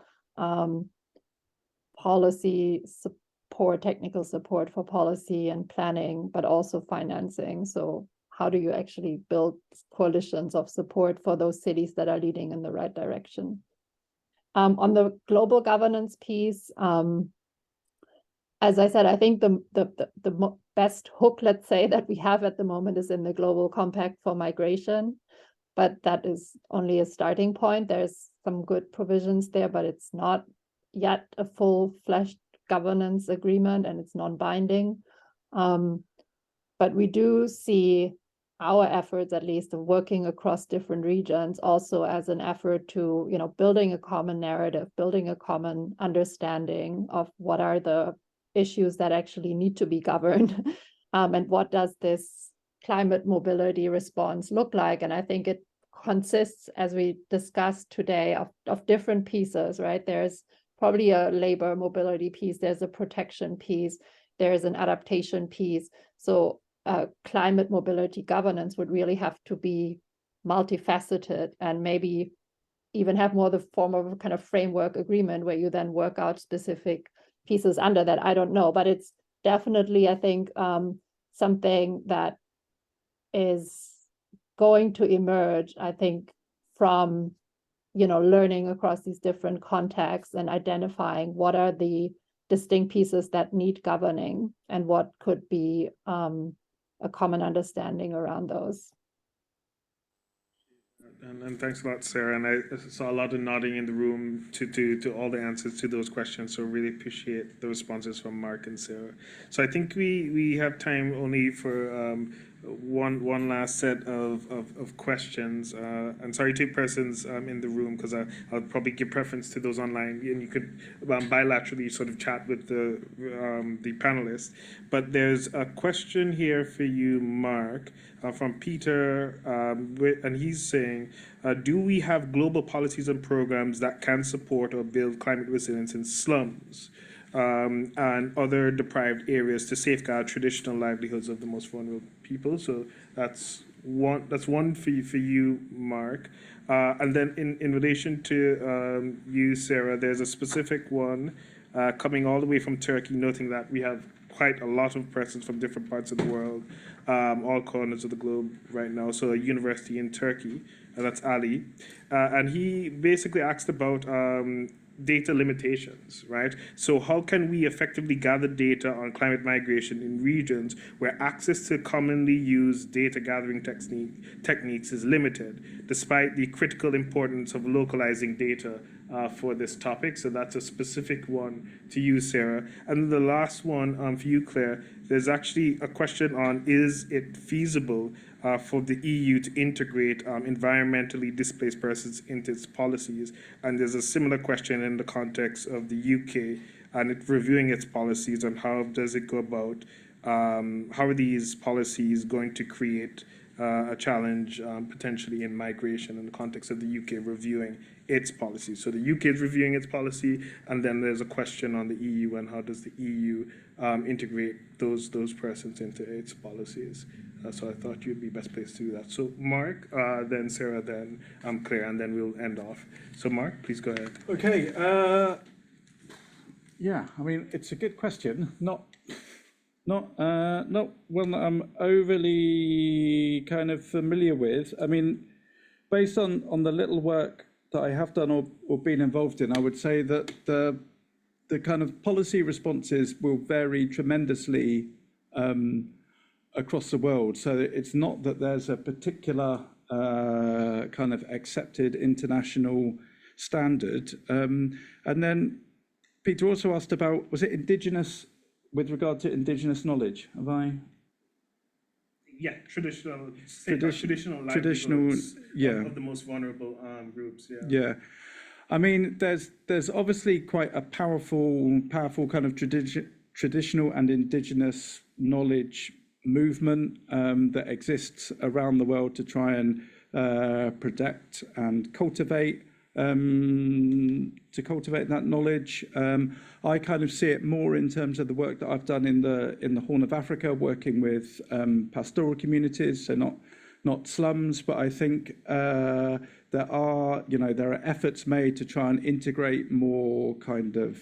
policy support, technical support for policy and planning, but also financing. So how do you actually build coalitions of support for those cities that are leading in the right direction? On the global governance piece, as I said, I think the best hook, let's say, that we have at the moment is in the Global Compact for Migration, but that is only a starting point. There's some good provisions there, but it's not yet a full-fledged governance agreement, and it's non-binding. But we do see our efforts, at least, of working across different regions also as an effort to, building a common narrative, building a common understanding of what are the issues that actually need to be governed, and what does this climate mobility response look like. And I think it consists, as we discussed today, of different pieces, right? There's probably a labor mobility piece, there's a protection piece, there's an adaptation piece. So climate mobility governance would really have to be multifaceted and maybe even have more the form of a kind of framework agreement where you then work out specific pieces under that. I don't know, but it's definitely, I think, something that is going to emerge, I think, from, you know, learning across these different contexts and identifying what are the distinct pieces that need governing and what could be a common understanding around those. And thanks a lot, Sarah. And I saw a lot of nodding in the room to all the answers to those questions. So really appreciate the responses from Mark and Sarah. So I think we have time only for one last set of questions. And sorry to persons in the room, because I'll probably give preference to those online, and you could bilaterally sort of chat with the panelists. But there's a question here for you, Mark, from Peter, and he's saying, do we have global policies and programs that can support or build climate resilience in slums and other deprived areas to safeguard traditional livelihoods of the most vulnerable people? So that's one for you, Mark. And then in relation to you, Sarah, there's a specific one coming all the way from Turkey, noting that we have quite a lot of persons from different parts of the world, all corners of the globe right now. So a university in Turkey, that's Ali. And he basically asked about data limitations, right? So how can we effectively gather data on climate migration in regions where access to commonly used data gathering techniques is limited, despite the critical importance of localizing data for this topic? So that's a specific one to you, Sarah. And the last one for you, Claire, there's actually a question on, is it feasible for the EU to integrate environmentally displaced persons into its policies? And there's a similar question in the context of the UK and it reviewing its policies, and how does it go about, how are these policies going to create a challenge potentially in migration in the context of the UK reviewing its policy. So the UK is reviewing its policy, and then there's a question on the EU and how does the EU integrate those persons into its policies. So I thought you'd be best placed to do that. So Mark, then Sarah, then Claire, and then we'll end off. So Mark, please go ahead. Okay. Yeah, I mean, it's a good question. Not one that I'm overly kind of familiar with. I mean, based on the little work that I have done or been involved in, I would say that the kind of policy responses will vary tremendously across the world. So it's not that there's a particular kind of accepted international standard. And then Peter also asked about, was it indigenous, with regard to indigenous knowledge? Have I? Yeah, traditional livelihoods yeah, of the most vulnerable groups. Yeah. Yeah, I mean, there's obviously quite a powerful kind of traditional and indigenous knowledge movement that exists around the world to try and protect and cultivate that knowledge. I kind of see it more in terms of the work that I've done in the Horn of Africa, working with pastoral communities, so not slums, but I think there are efforts made to try and integrate more kind of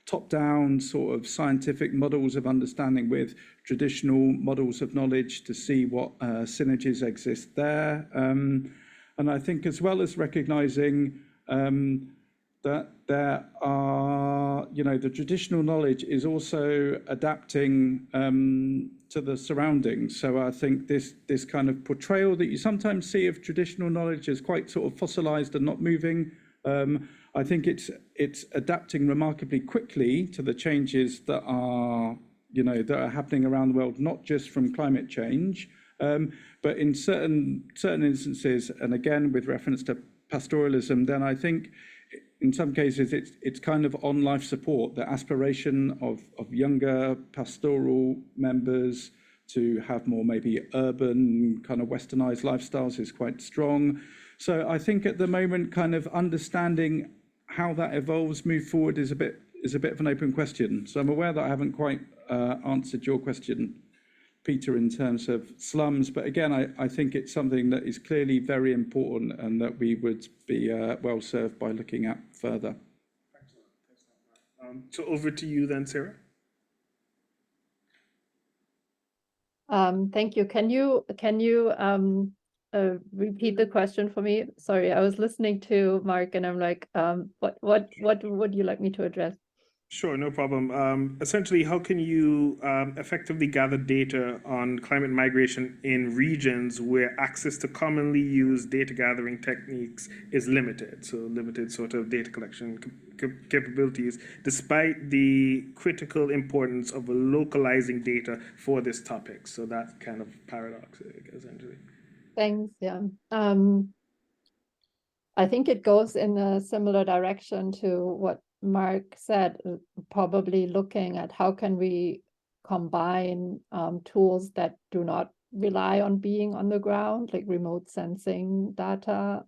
top-down sort of scientific models of understanding with traditional models of knowledge to see what synergies exist there. And I think, as well as recognizing that there are, the traditional knowledge is also adapting to the surroundings. So I think this kind of portrayal that you sometimes see of traditional knowledge as quite sort of fossilized and not moving, I think it's adapting remarkably quickly to the changes that are, that are happening around the world, not just from climate change, but in certain instances, and again with reference to pastoralism, then I think in some cases it's kind of on life support. The aspiration of younger pastoral members to have more maybe urban kind of westernized lifestyles is quite strong. So I think at the moment, kind of understanding how that evolves, move forward is a bit of an open question. So I'm aware that I haven't quite answered your question, Peter, in terms of slums. But again, I think it's something that is clearly very important and that we would be well served by looking at further. So over to you then, Sarah. Thank you. Can you repeat the question for me? Sorry, I was listening to Mark and I'm like, what would you like me to address? Sure, no problem. Essentially, how can you effectively gather data on climate migration in regions where access to commonly used data gathering techniques is limited? So limited sort of data collection capabilities, despite the critical importance of localizing data for this topic. So that's kind of paradox, essentially. Thanks, yeah. I think it goes in a similar direction to what Mark said, probably looking at how can we combine tools that do not rely on being on the ground, like remote sensing data.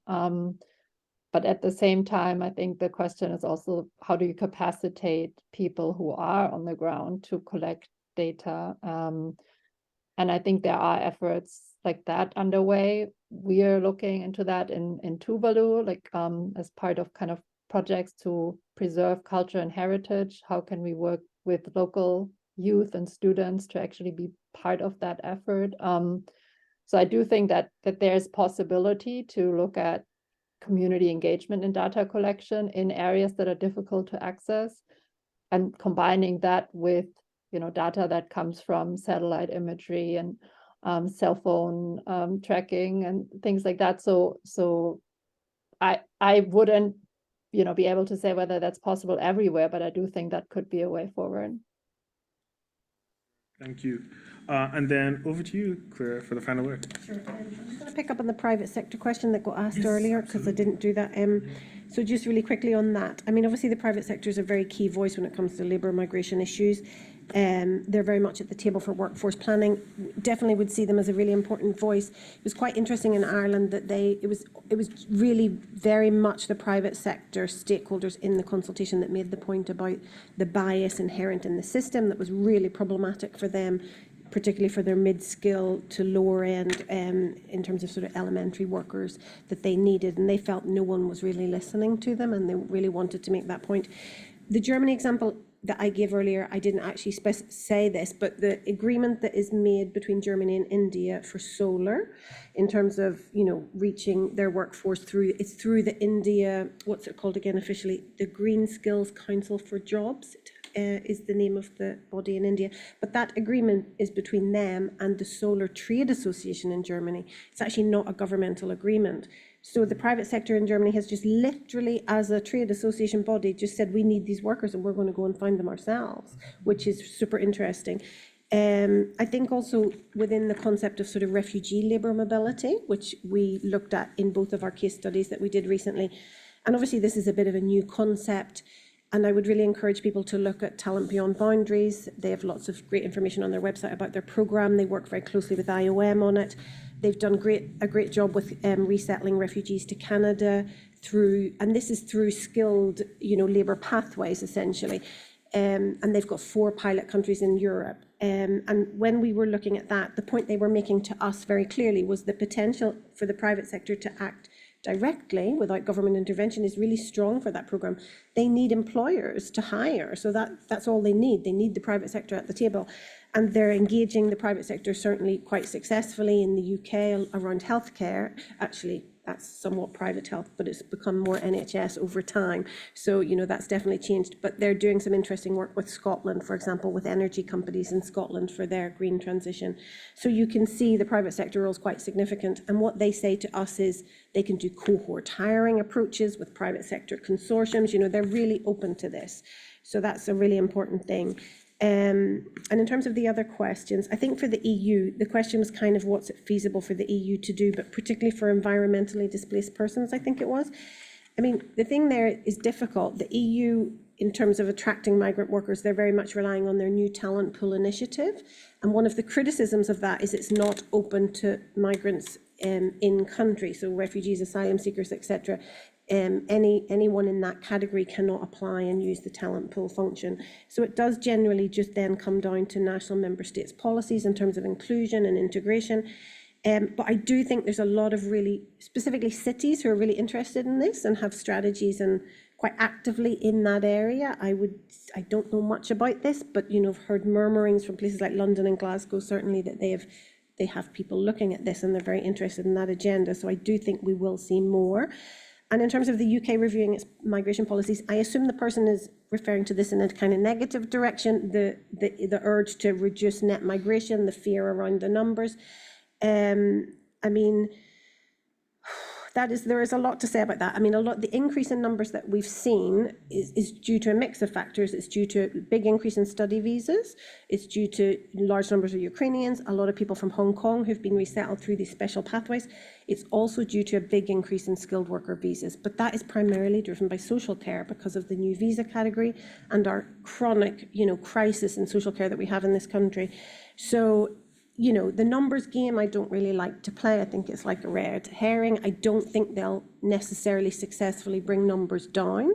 But at the same time, I think the question is also, how do you capacitate people who are on the ground to collect data? And I think there are efforts like that underway. We are looking into that in Tuvalu, like as part of kind of projects to preserve culture and heritage. How can we work with local youth and students to actually be part of that effort? So I do think that there's possibility to look at community engagement in data collection in areas that are difficult to access, and combining that with data that comes from satellite imagery and cell phone tracking and things like that. So I wouldn't be able to say whether that's possible everywhere, but I do think that could be a way forward. Thank you. And then over to you, Claire, for the final word. Sure. I'm just going to pick up on the private sector question that got asked earlier, because I didn't do that. So just really quickly on that. I mean, obviously the private sector is a very key voice when it comes to labour migration issues. They're very much at the table for workforce planning. Definitely would see them as a really important voice. It was quite interesting in Ireland that it was really very much the private sector stakeholders in the consultation that made the point about the bias inherent in the system that was really problematic for them, particularly for their mid-skill to lower end in terms of sort of elementary workers that they needed, and they felt no one was really listening to them, and they really wanted to make that point. The Germany example that I gave earlier, I didn't actually say this, but the agreement that is made between Germany and India for solar, in terms of reaching their workforce through the India, what's it called again officially, the Green Skills Council for Jobs. Is the name of the body in India, but that agreement is between them and the Solar Trade Association in Germany. It's actually not a governmental agreement. So the private sector in Germany has just literally, as a trade association body, just said, we need these workers and we're going to go and find them ourselves, which is super interesting. I think also within the concept of sort of refugee labour mobility, which we looked at in both of our case studies that we did recently, and obviously this is a bit of a new concept. And I would really encourage people to look at Talent Beyond Boundaries. They have lots of great information on their website about their programme. They work very closely with IOM on it. They've done a great job with resettling refugees to Canada and this is through skilled, labour pathways essentially. And they've got 4 pilot countries in Europe. And when we were looking at that, the point they were making to us very clearly was the potential for the private sector to act directly without government intervention is really strong for that programme. They need employers to hire, so that's all they need. They need the private sector at the table, and they're engaging the private sector certainly quite successfully in the UK around healthcare. Actually, that's somewhat private health, but it's become more NHS over time. So, that's definitely changed. But they're doing some interesting work with Scotland, for example, with energy companies in Scotland for their green transition. So you can see the private sector role is quite significant. And what they say to us is they can do cohort hiring approaches with private sector consortiums. They're really open to this. So that's a really important thing. And in terms of the other questions, I think for the EU, the question was kind of what's it feasible for the EU to do, but particularly for environmentally displaced persons, I think it was. I mean, the thing there is difficult. The EU, in terms of attracting migrant workers, they're very much relying on their new talent pool initiative. And one of the criticisms of that is it's not open to migrants in country, so refugees, asylum seekers, etc. anyone in that category cannot apply and use the talent pool function. So it does generally just then come down to national member states' policies in terms of inclusion and integration. But I do think there's a lot of really, specifically cities who are really interested in this and have strategies and quite actively in that area. I don't know much about this, but, you know, I've heard murmurings from places like London and Glasgow, certainly, that they have people looking at this and they're very interested in that agenda. So I do think we will see more. And in terms of the UK reviewing its migration policies, I assume the person is referring to this in a kind of negative direction, the urge to reduce net migration, the fear around the numbers. I mean, there is a lot to say about that. I mean, the increase in numbers that we've seen is due to a mix of factors. It's due to a big increase in study visas. It's due to large numbers of Ukrainians, a lot of people from Hong Kong who've been resettled through these special pathways. It's also due to a big increase in skilled worker visas, but that is primarily driven by social care because of the new visa category and our chronic, you know, crisis in social care that we have in this country. So, you know, the numbers game I don't really like to play. I think it's like a red herring. I don't think they'll necessarily successfully bring numbers down,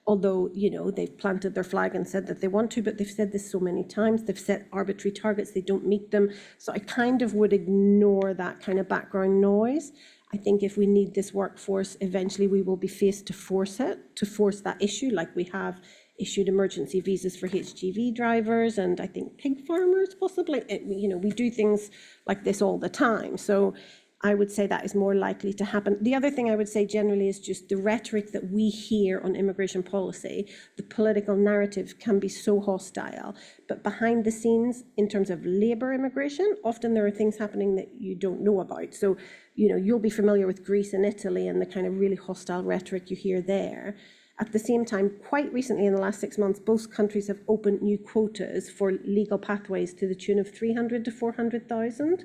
although, you know, they've planted their flag and said that they want to, but they've said this so many times. They've set arbitrary targets, they don't meet them. So I kind of would ignore that kind of background noise. I think if we need this workforce, eventually we will be faced to force that issue, like we have issued emergency visas for HGV drivers and I think pig farmers possibly. You know, we do things like this all the time. So I would say that is more likely to happen. The other thing I would say generally is just the rhetoric that we hear on immigration policy. The political narrative can be so hostile, but behind the scenes, in terms of labour immigration, often there are things happening that you don't know about. So, you know, you'll be familiar with Greece and Italy and the kind of really hostile rhetoric you hear there. At the same time, quite recently in the last 6 months, both countries have opened new quotas for legal pathways to the tune of 300 to 400,000.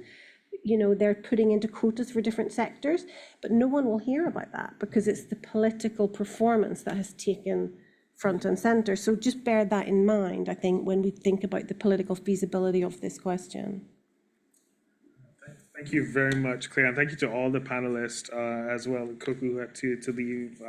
You know, they're putting into quotas for different sectors, but no one will hear about that because it's the political performance that has taken front and centre. So just bear that in mind, I think, when we think about the political feasibility of this question. Thank you very much, Claire, and thank you to all the panelists as well. Koku had to leave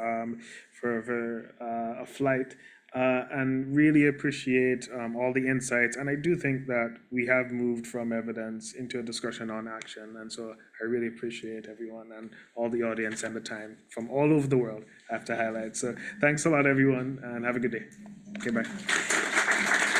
for a flight, and really appreciate all the insights. And I do think that we have moved from evidence into a discussion on action. And so I really appreciate everyone and all the audience and the time from all over the world I have to highlight. So thanks a lot, everyone, and have a good day. Okay, bye.